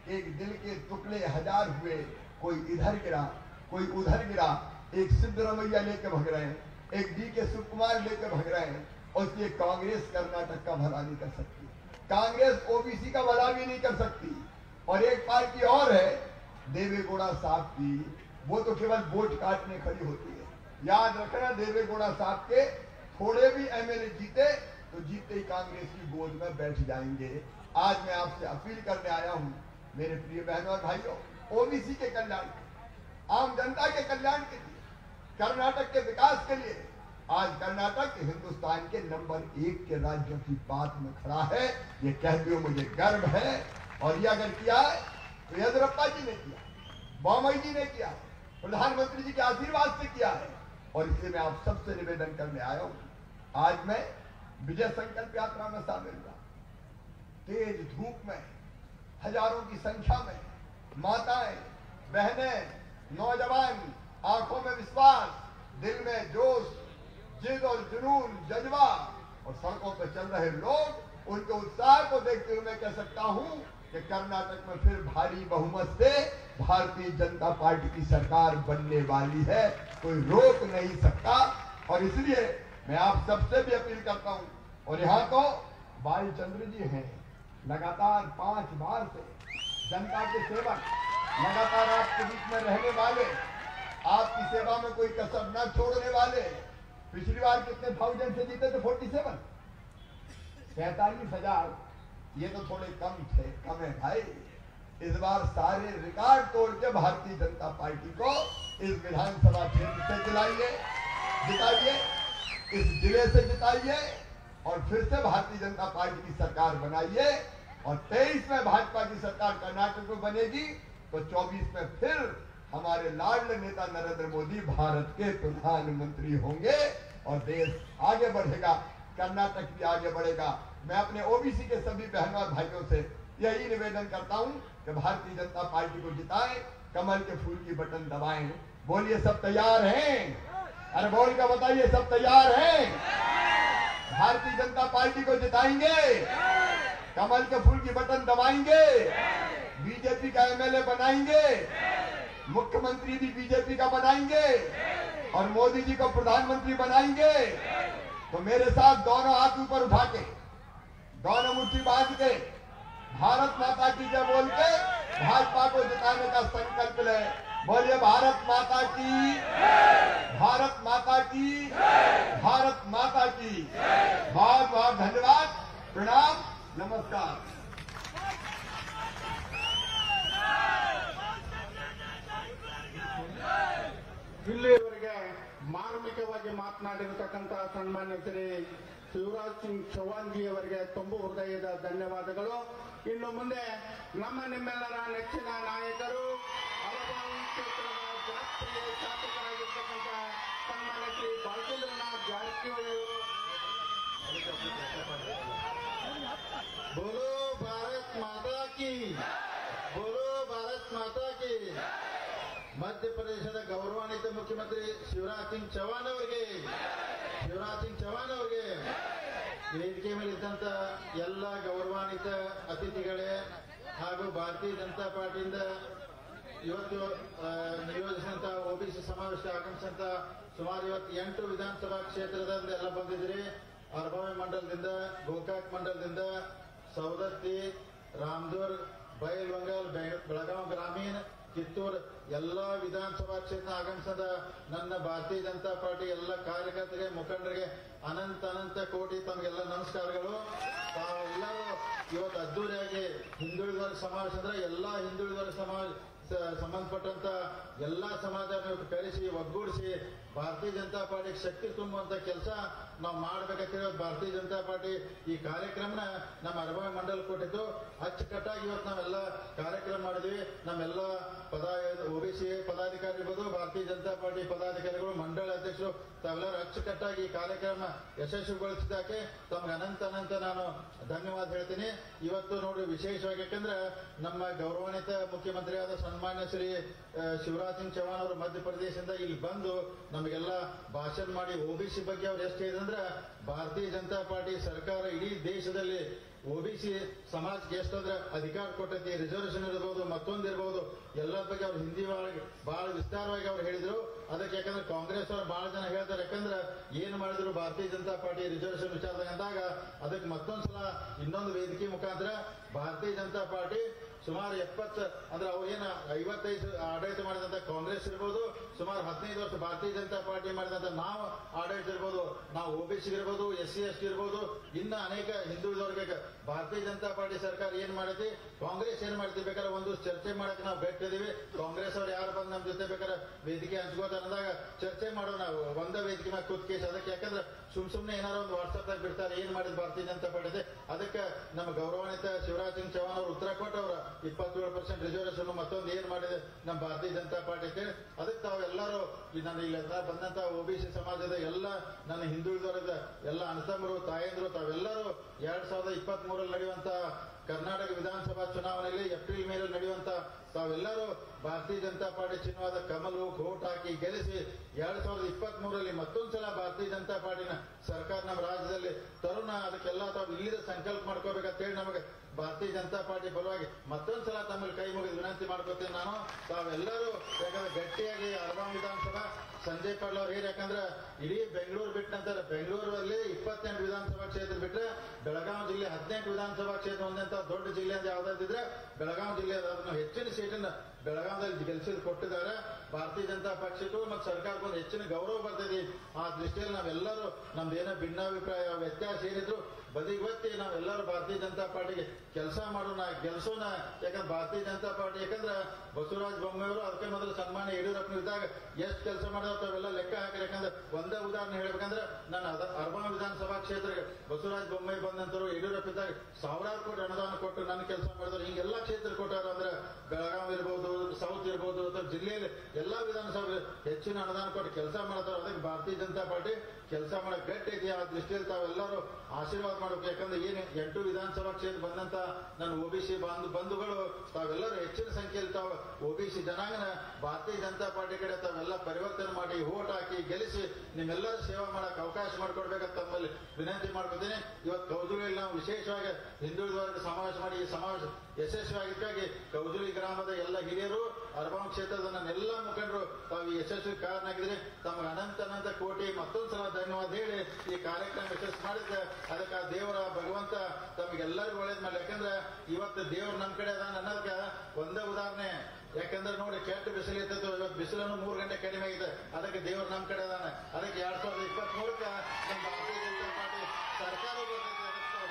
एक दिल के टुकड़े हजार हुए, कोई इधर गिरा, कोई उधर गिरा। एक सिद्धरमैया लेके भग रहे हैं, एक डीके शिव कुमार लेके भग रहे हैं। और इसलिए कांग्रेस कर्नाटक का भला नहीं कर सकती, कांग्रेस ओबीसी का भला भी नहीं कर सकती। और एक पार्टी और है देवेगौड़ा साहब की, वो तो केवल वोट काटने खड़ी होती है। याद रखना, देवेगौड़ा साहब के थोड़े भी एमएलए जीते तो जीते ही कांग्रेस की गोद में बैठ जाएंगे। आज मैं आपसे अपील करने आया हूं, मेरे प्रिय बहनों और भाइयों, ओबीसी के कल्याण, आम जनता के कल्याण के लिए, कर्नाटक के विकास के लिए। आज कर्नाटक हिंदुस्तान के नंबर 1 के राज्यों की बात में खड़ा है। ये कहते हुए मुझे गर्व है। और ये अगर किया है तो येदियुरप्पा जी ने किया, बोम्मई जी ने किया, प्रधानमंत्री जी के आशीर्वाद से किया है। और इसलिए मैं आप सबसे निवेदन करने आया हूं। आज मैं विजय संकल्प यात्रा में शामिल हुआ। तेज धूप में हजारों की संख्या में माताएं, बहनें, नौजवान, आंखों में विश्वास, दिल में जोश, जिद और जुनून, जज्बा, और सड़कों पर चल रहे लोग, उनके उत्साह को देखते हुए मैं कह सकता हूं कि कर्नाटक में फिर भारी बहुमत से भारतीय जनता पार्टी की सरकार बनने वाली है। कोई रोक नहीं सकता। और इसलिए मैं आप सबसे भी अपील करता हूं। और यहाँ तो बालचंद्र जी हैं, लगातार 5 बार से जनता के सेवक, लगातार आपके बीच में रहने वाले, आपकी सेवा में कोई कसर न छोड़ने वाले। पिछली बार कितने थाउजेंड से जीते थे? 47, 43,000। ये तो थोड़े कम है भाई। इस बार सारे रिकॉर्ड तोड़ के भारतीय जनता पार्टी को इस विधानसभा क्षेत्र से जिताइए, इस जिले से जिताइए, और फिर से भारतीय जनता पार्टी की सरकार बनाइए। और 23 में भाजपा की सरकार कर्नाटक में बनेगी तो 24 में फिर हमारे लाडले नेता नरेंद्र मोदी भारत के प्रधानमंत्री होंगे और देश आगे बढ़ेगा, कर्नाटक भी आगे बढ़ेगा। मैं अपने ओबीसी के सभी बहनों और भाइयों से यही निवेदन करता हूं कि भारतीय जनता पार्टी को जिताएं, कमल के फूल की बटन दबाएं। बोलिए सब तैयार हैं? अरे बोल के बताइए सब तैयार हैं? भारतीय जनता पार्टी को जिताएंगे, कमल के फूल की बटन दबाएंगे, बीजेपी का एमएलए बनाएंगे, मुख्यमंत्री भी बीजेपी का बनाएंगे और मोदी जी को प्रधानमंत्री बनाएंगे। तो मेरे साथ दोनों हाथ ऊपर उठा के, दोनों मुट्ठी बांध के, भारत माता की जय बोल के भाजपा को जिताने का संकल्प ले। बोलिए भारत माता की, भारत माता की, भारत माता की। बहुत बहुत धन्यवाद, प्रणाम, नमस्कार। ಇಲ್ಲಿವರೆಗೆ ಮಾರ್ಮಿಕವಾಗಿ ಮಾತನಾಡಿರತಕ್ಕಂತಹ ಸನ್ಮಾನ್ಯ ಶ್ರೀ ಶಿವರಾಜ್ ಸಿಂಗ್ ಚೌಹಾಣ್ ಜಿ ಅವರಿಗೆ ತುಂಬು ಹೃದಯದ ಧನ್ಯವಾದಗಳು. ಇನ್ನು ಮುಂದೆ ನಿಮ್ಮೆಲ್ಲರ ನೆಚ್ಚಿನ ನಾಯಕರು ಅರಬಾವಿ ಕ್ಷೇತ್ರದ ಜನಪ್ರಿಯ ಶಾಸಕರಾಗಿರ್ತಕ್ಕಂಥ ಸನ್ಮಾನ್ಯ ಶ್ರೀ ಬಾಲಚಂದ್ರನಾಥ್ ಜಾರಕಿಹೊಳಿ ಅವರು. ಬೋಲೋ ಭಾರತ್ ಮಾತಾ ಕಿ, ಬೋಲೋ ಭಾರತ್ ಮಾತಾ ಕಿ. ಮಧ್ಯಪ್ರದೇಶದ ಗೌರವಾನ್ವಿತ ಮುಖ್ಯಮಂತ್ರಿ ಶಿವರಾಜ್ ಸಿಂಗ್ ಚೌಹಾಣ್ ಅವರಿಗೆ, ವೇದಿಕೆ ಮೇಲೆ ಇದ್ದಂತ ಎಲ್ಲ ಗೌರವಾನ್ವಿತ ಅತಿಥಿಗಳೇ ಹಾಗೂ ಭಾರತೀಯ ಜನತಾ ಪಾರ್ಟಿಯಿಂದ ಇವತ್ತು ನಿಯೋಜಿಸಿದಂತ OBC ಸಮಾವೇಶಕ್ಕೆ ಆಗಮಿಸಿದಂತ ಸುಮಾರು 8 ವಿಧಾನಸಭಾ ಕ್ಷೇತ್ರದಿಂದ ಎಲ್ಲ ಬಂದಿದ್ರಿ. ಅರಬಾವಿ ಮಂಡಲದಿಂದ, ಗೋಕಾಕ್ ಮಂಡಲದಿಂದ, ಸವದತ್ತಿ, ರಾಮದುರ್ಗ್, ಬೈಲ್ವಂಗಲ್, ಬೆಳಗಾವಿ ಗ್ರಾಮೀಣ, ಕಿತ್ತೂರು ಎಲ್ಲಾ ವಿಧಾನಸಭಾ ಕ್ಷೇತ್ರ ಆಗಮಿಸಿದ ನನ್ನ ಭಾರತೀಯ ಜನತಾ ಪಾರ್ಟಿ ಎಲ್ಲ ಕಾರ್ಯಕರ್ತರಿಗೆ, ಮುಖಂಡರಿಗೆ ಅನಂತ ಕೋಟಿ ತಮಗೆಲ್ಲ ನಮಸ್ಕಾರಗಳು. ತಾವೆಲ್ಲರೂ ಇವತ್ತು ಅದ್ದೂರಿಯಾಗಿ ಹಿಂದುಳಿದ ವರ್ಗ ಸಮಾವೇಶ ಅಂದ್ರೆ ಎಲ್ಲಾ ಹಿಂದುಳಿದ ವರ್ಗ ಸಂಬಂಧಪಟ್ಟಂತ ಎಲ್ಲಾ ಸಮಾಜ ಕರೆಸಿ ಒಗ್ಗೂಡಿಸಿ ಭಾರತೀಯ ಜನತಾ ಪಾರ್ಟಿಗೆ ಶಕ್ತಿ ತುಂಬುವಂತ ಕೆಲಸ ನಾವು ಮಾಡ್ಬೇಕಂತ ಭಾರತೀಯ ಜನತಾ ಪಾರ್ಟಿ ಈ ಕಾರ್ಯಕ್ರಮನ ನಮ್ಮ ಅರಬಾವಿ ಮಂಡಲ ಕೊಟ್ಟಿದ್ದು. ಅಚ್ಚುಕಟ್ಟಾಗಿ ಇವತ್ತು ನಾವೆಲ್ಲ ಕಾರ್ಯಕ್ರಮ ಮಾಡಿದ್ವಿ. ನಮ್ಮೆಲ್ಲ OBC ಪದಾಧಿಕಾರಿ ಇರ್ಬೋದು, ಭಾರತೀಯ ಜನತಾ ಪಾರ್ಟಿ ಪದಾಧಿಕಾರಿಗಳು, ಮಂಡಳ ಅಧ್ಯಕ್ಷರು ತಾವೆಲ್ಲರೂ ಅಚ್ಚುಕಟ್ಟಾಗಿ ಈ ಕಾರ್ಯಕ್ರಮ ಯಶಸ್ವಿಗೊಳಿಸಿದ್ದಕ್ಕೆ ತಮ್ಗೆ ಅನಂತ ನಾನು ಧನ್ಯವಾದ ಹೇಳ್ತೀನಿ. ಇವತ್ತು ನೋಡಿ ವಿಶೇಷವಾಗಿ ಯಾಕಂದ್ರೆ ನಮ್ಮ ಗೌರವಾನ್ವಿತ ಮುಖ್ಯಮಂತ್ರಿಯಾದ ಸನ್ಮಾನ್ಯ ಶ್ರೀ ಶಿವರಾಜ್ ಸಿಂಗ್ ಚೌಹಾಣ್ ಅವರು ಮಧ್ಯಪ್ರದೇಶದಿಂದ ಇಲ್ಲಿ ಬಂದು ನಮಗೆಲ್ಲ ಭಾಷಣ ಮಾಡಿ OBC ಬಗ್ಗೆ ಅವ್ರು ಎಷ್ಟು ಹೇಳಿದ್ರೆ, ಭಾರತೀಯ ಜನತಾ ಪಾರ್ಟಿ ಸರ್ಕಾರ ಇಡೀ ದೇಶದಲ್ಲಿ OBC ಸಮಾಜಕ್ಕೆ ಎಷ್ಟಂದ್ರೆ ಅಧಿಕಾರ ಕೊಟ್ಟೈತಿ, ರಿಸರ್ವೇಶನ್ ಇರ್ಬೋದು, ಮತ್ತೊಂದಿರ್ಬೋದು, ಎಲ್ಲ ಬಗ್ಗೆ ಅವ್ರು ಹಿಂದಿ ಬಹಳ ವಿಸ್ತಾರವಾಗಿ ಅವ್ರು ಹೇಳಿದ್ರು. ಅದಕ್ಕೆ ಯಾಕಂದ್ರೆ ಕಾಂಗ್ರೆಸ್ ಅವರು ಬಹಳ ಜನ ಹೇಳ್ತಾರೆ, ಯಾಕಂದ್ರೆ ಏನ್ ಮಾಡಿದ್ರು ಭಾರತೀಯ ಜನತಾ ಪಾರ್ಟಿ ರಿಸರ್ವೇಶನ್ ವಿಚಾರದಾಗ ಅಂದಾಗ ಅದಕ್ಕೆ ಮತ್ತೊಂದ್ಸಲ ಇನ್ನೊಂದು ವೇದಿಕೆ ಮುಖಾಂತರ ಭಾರತೀಯ ಜನತಾ ಪಾರ್ಟಿ ಸುಮಾರು 70 ಅಂದ್ರೆ ಅವ್ರು ಏನ 55 ಆಡಳಿತ ಮಾಡಿದಂತ ಕಾಂಗ್ರೆಸ್ ಇರ್ಬೋದು, ಸುಮಾರು 15 ವರ್ಷ ಭಾರತೀಯ ಜನತಾ ಪಾರ್ಟಿ ಮಾಡಿದಂತ ನಾವು ಆಡಳಿತ ಇರ್ಬೋದು, ನಾವು OBC ಇರ್ಬೋದು, SC ST ಇರ್ಬೋದು, ಇನ್ನ ಅನೇಕ ಹಿಂದುಳಿದವರಿಗೆ ಭಾರತೀಯ ಜನತಾ ಪಾರ್ಟಿ ಸರ್ಕಾರ ಏನ್ ಮಾಡೈತಿ, ಕಾಂಗ್ರೆಸ್ ಏನ್ ಮಾಡ್ತಿ ಬೇಕಾದ್ರೆ ಒಂದು ಚರ್ಚೆ ಮಾಡಕ್ಕೆ ನಾವು ಬೇಕಿದೀವಿ. ಕಾಂಗ್ರೆಸ್ ಅವ್ರು ಯಾರು ಬಂದು ನಮ್ಮ ಜೊತೆ ಬೇಕಾದ್ರೆ ವೇದಿಕೆ ಹಂಚ್ಕೋತ ಅಂದಾಗ ಚರ್ಚೆ ಮಾಡೋಣ, ಒಂದ ವೇದಿಕೆ ಮೇಲೆ ಕೂತ್ಕೇಸಿ. ಅದಕ್ಕೆ ಯಾಕಂದ್ರೆ ಸುಮ್ನೆ ಏನಾರ ಒಂದು ವಾಟ್ಸ್ಆಪ್ ದಾಗ ಬಿಡ್ತಾರೆ ಏನ್ ಮಾಡಿದ್ ಭಾರತೀಯ ಜನತಾ ಪಾರ್ಟಿ. ಅದಕ್ಕೆ ನಮ್ಮ ಗೌರವಾನ್ವಿತ ಶಿವರಾಜ್ ಸಿಂಗ್ ಚೌಹಾಣ್ ಅವರು ಉತ್ತರ ಕೊಟ್ಟವ್ರ 27% ರಿಸರ್ವೇಶನ್ ಮತ್ತೊಂದು ಏನ್ ಮಾಡಿದೆ ನಮ್ಮ ಭಾರತೀಯ ಜನತಾ ಪಾರ್ಟಿ ಅಂತೇಳಿ. ಅದಕ್ಕೆ ತಾವೆಲ್ಲರೂ ನನ್ನ ಇಲ್ಲಿ ಬಂದಂತ OBC ಸಮಾಜದ ಎಲ್ಲ ನನ್ನ ಹಿಂದುಳಿದವರದ ಎಲ್ಲ ಅಣ್ಣತಮ್ಮರು, ತಾಯಂದ್ರು ತಾವೆಲ್ಲರೂ 2023 ನಡೆಯುವಂತ ಕರ್ನಾಟಕ ವಿಧಾನಸಭಾ ಚುನಾವಣೆಯಲ್ಲಿ ಏಪ್ರಿಲ್ ಮೇಲೆ ನಡೆಯುವಂತ ತಾವೆಲ್ಲರೂ ಭಾರತೀಯ ಜನತಾ ಪಾರ್ಟಿ ಚಿಹ್ನವಾದ ಕಮಲು ಓಟ್ ಹಾಕಿ ಗೆಲ್ಲಿಸಿ 2023 ಮತ್ತೊಂದ್ಸಲ ಭಾರತೀಯ ಜನತಾ ಪಾರ್ಟಿನ ಸರ್ಕಾರ ನಮ್ಮ ರಾಜ್ಯದಲ್ಲಿ ತರುಣ. ಅದಕ್ಕೆಲ್ಲ ತಾವು ಇಲ್ಲಿದ ಸಂಕಲ್ಪ ಮಾಡ್ಕೋಬೇಕಂತ ಹೇಳಿ ನಮಗೆ ಭಾರತೀಯ ಜನತಾ ಪಾರ್ಟಿ ಪರವಾಗಿ ಮತ್ತೊಂದ್ಸಲ ತಮ್ಮಲ್ಲಿ ಕೈ ಮುಗಿದು ವಿನಂತಿ ಮಾಡ್ಕೋತೀನಿ ನಾನು. ತಾವೆಲ್ಲರೂ ಯಾಕಂದ್ರೆ ಗಟ್ಟಿಯಾಗಿ ಅರಬಾವಿ ವಿಧಾನಸಭಾ ಸಂಜಯ್ ಪಾಟೀಲ್ ಅವ್ರು ಹೇಳಿ, ಯಾಕಂದ್ರೆ ಇಡೀ ಬೆಂಗಳೂರು ಬಿಟ್ಟಂತಾರೆ, ಬೆಂಗಳೂರಲ್ಲಿ 28 ವಿಧಾನಸಭಾ ಕ್ಷೇತ್ರ ಬಿಟ್ರೆ ಬೆಳಗಾವಿ ಜಿಲ್ಲೆ 18 ವಿಧಾನಸಭಾ ಕ್ಷೇತ್ರ ಹೊಂದಂತ ದೊಡ್ಡ ಜಿಲ್ಲೆ ಅಂತ ಯಾವ್ದಾದಿದ್ರೆ ಬೆಳಗಾವಿ ಜಿಲ್ಲೆ ಅದನ್ನು ಹೆಚ್ಚಿನ ಸೀಟನ್ನು ಬೆಳಗಾವಿಯಲ್ಲಿ ಗೆಲ್ಸಿದ್ ಕೊಟ್ಟಿದ್ದಾರೆ. ಭಾರತೀಯ ಜನತಾ ಪಕ್ಷಕ್ಕೂ ಮತ್ತು ಸರ್ಕಾರಕ್ಕೂ ಒಂದು ಹೆಚ್ಚಿನ ಗೌರವ ಬರ್ತದೆ. ಆ ದೃಷ್ಟಿಯಲ್ಲಿ ನಾವೆಲ್ಲರೂ ನಮ್ದೇನೋ ಭಿನ್ನಾಭಿಪ್ರಾಯ ವ್ಯತ್ಯಾಸ ಏನಿದ್ರು ಬದಿಗೊತ್ತಿ ನಾವೆಲ್ಲರೂ ಭಾರತೀಯ ಜನತಾ ಪಾರ್ಟಿಗೆ ಕೆಲಸ ಮಾಡೋಣ, ಗೆಲ್ಸೋಣ. ಯಾಕಂದ್ರೆ ಭಾರತೀಯ ಜನತಾ ಪಾರ್ಟಿ ಯಾಕಂದ್ರೆ ಬಸವರಾಜ ಬೊಮ್ಮಾಯಿ ಅವರು ಅದಕ್ಕೆ ಮೊದಲು ಸನ್ಮಾನ್ಯ ಯಡಿಯೂರಪ್ಪನ ಇದ್ದಾಗ ಎಷ್ಟು ಕೆಲಸ ಮಾಡಿದ್ರೆ ಅವೆಲ್ಲ ಲೆಕ್ಕ ಹಾಕಿ. ಯಾಕಂದ್ರೆ ಒಂದೇ ಉದಾಹರಣೆ ಹೇಳ್ಬೇಕಂದ್ರೆ ನಾನು ಅರಬಾವಿ ವಿಧಾನಸಭಾ ಕ್ಷೇತ್ರಕ್ಕೆ ಬಸವರಾಜ ಬೊಮ್ಮಾಯಿ ಬಂದಂತರು ಯಡಿಯೂರಪ್ಪ ಇದ್ದಾಗ ಸಾವಿರಾರು ಕೋಟಿ ಅನುದಾನ ಕೊಟ್ಟು ನನ್ನ ಕೆಲಸ ಮಾಡಿದ್ರು. ಹಿಂಗೆಲ್ಲಾ ಕ್ಷೇತ್ರ ಕೊಟ್ಟಾರ ಅಂದ್ರೆ ಬೆಳಗಾವಿ ಇರ್ಬೋದು, ಸೌತ್ ಇರ್ಬೋದು, ಅಥವಾ ಜಿಲ್ಲೆಯಲ್ಲಿ ಎಲ್ಲಾ ವಿಧಾನಸಭೆ ಹೆಚ್ಚಿನ ಅನುದಾನ ಕೊಟ್ಟು ಕೆಲಸ ಮಾಡ್ತಾರೆ. ಅದಕ್ಕೆ ಭಾರತೀಯ ಜನತಾ ಪಾರ್ಟಿ ಕೆಲಸ ಮಾಡಕ್ ಗಟ್ಟಿ ಇದೆಯಾ. ಆ ದೃಷ್ಟಿಯಲ್ಲಿ ತಾವೆಲ್ಲರೂ ಆಶೀರ್ವಾದ ಮಾಡಬೇಕು. ಯಾಕಂದ್ರೆ ಏನು 8 ವಿಧಾನಸಭಾ ಕ್ಷೇತ್ರ ಬಂದಂತ ನನ್ನ OBC ಬಂಧುಗಳು ತಾವೆಲ್ಲರೂ ಹೆಚ್ಚಿನ ಸಂಖ್ಯೆಯಲ್ಲಿ ತಾವು OBC ಜನಾಂಗನ ಭಾರತೀಯ ಜನತಾ ಪಾರ್ಟಿ ಕಡೆ ತಾವೆಲ್ಲ ಪರಿವರ್ತನೆ ಮಾಡಿ ಓಟ್ ಹಾಕಿ ಗೆಲ್ಲಿಸಿ ನಿಮ್ಮೆಲ್ಲರೂ ಸೇವಾ ಮಾಡಕ್ ಅವಕಾಶ ಮಾಡಿಕೊಡ್ಬೇಕಂತ ತಮ್ಮಲ್ಲಿ ವಿನಂತಿ ಮಾಡ್ಕೊತೀನಿ. ಇವತ್ತು ಕೌಜುಳಿಯಲ್ಲಿ ನಾವು ವಿಶೇಷವಾಗಿ ಹಿಂದುಳಿದ ವರ್ಗ ಸಮಾವೇಶ ಮಾಡಿ ಈ ಸಮಾವೇಶ ಯಶಸ್ವಿಯಾಗಿದ್ದಾಗಿ ಕೌಜುಳಿ ಗ್ರಾಮದ ಎಲ್ಲ ಹಿರಿಯರು, ಅರಬಾವಿ ಕ್ಷೇತ್ರದ ನನ್ನೆಲ್ಲ ಮುಖಂಡರು ತಾವು ಈ ಯಶಸ್ವಿ ಕಾರಣ ಆಗಿದ್ರೆ ತಮಗೆ ಅನಂತ ಕೋಟಿ ಮತ್ತೊಂದ್ಸಲ ಧನ್ಯವಾದ ಹೇಳಿ ಈ ಕಾರ್ಯಕ್ರಮ ಯಶಸ್ವಿ ಮಾಡಿದ್ದೆ. ಅದಕ್ಕೆ ಆ ದೇವರ ಭಗವಂತ ತಮಗೆಲ್ಲರಿಗೂ ಒಳ್ಳೇದ್ ಮಾಡಿ. ಯಾಕಂದ್ರೆ ಇವತ್ತು ದೇವ್ರು ನಮ್ ಕಡೆ ಅದಾನ ಅನ್ನೋದಕ್ಕೆ ಒಂದೇ ಉದಾಹರಣೆ. ಯಾಕಂದ್ರೆ ನೋಡಿ ಕೆಟ್ಟ ಬಿಸಿಲು ಇರ್ತೈತೆ, ಇವತ್ತು ಬಿಸಿಲನ್ನು 3 ಗಂಟೆ ಕಡಿಮೆ ಆಗಿದೆ. ಅದಕ್ಕೆ ದೇವ್ರು ನಮ್ ಕಡೆ ಅದಾನೆ. ಅದಕ್ಕೆ 2023 ನಮ್ಮ ಭಾರತೀಯ ಜನತಾ ಪಾರ್ಟಿ ಸರ್ಕಾರ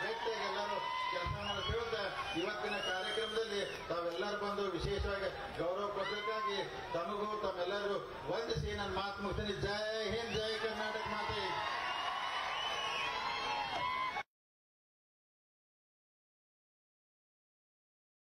ಗಟ್ಟಿಯಾಗಿ ಎಲ್ಲರೂ ಕೆಲಸ ಮಾಡೋದು. ಇವತ್ತಿನ ಕಾರ್ಯಕ್ರಮದಲ್ಲಿ ತಾವೆಲ್ಲರೂ ಬಂದು ವಿಶೇಷವಾಗಿ ಗೌರವ ಪತ್ರಕ್ಕಾಗಿ ತಮಗೂ ತಮ್ಮೆಲ್ಲರಿಗೂ ವಂದಿಸಿ ನನ್ನ ಮಾತು ಮುಗಿಸ್ತೀನಿ. ಜೈ ಹಿಂದ್.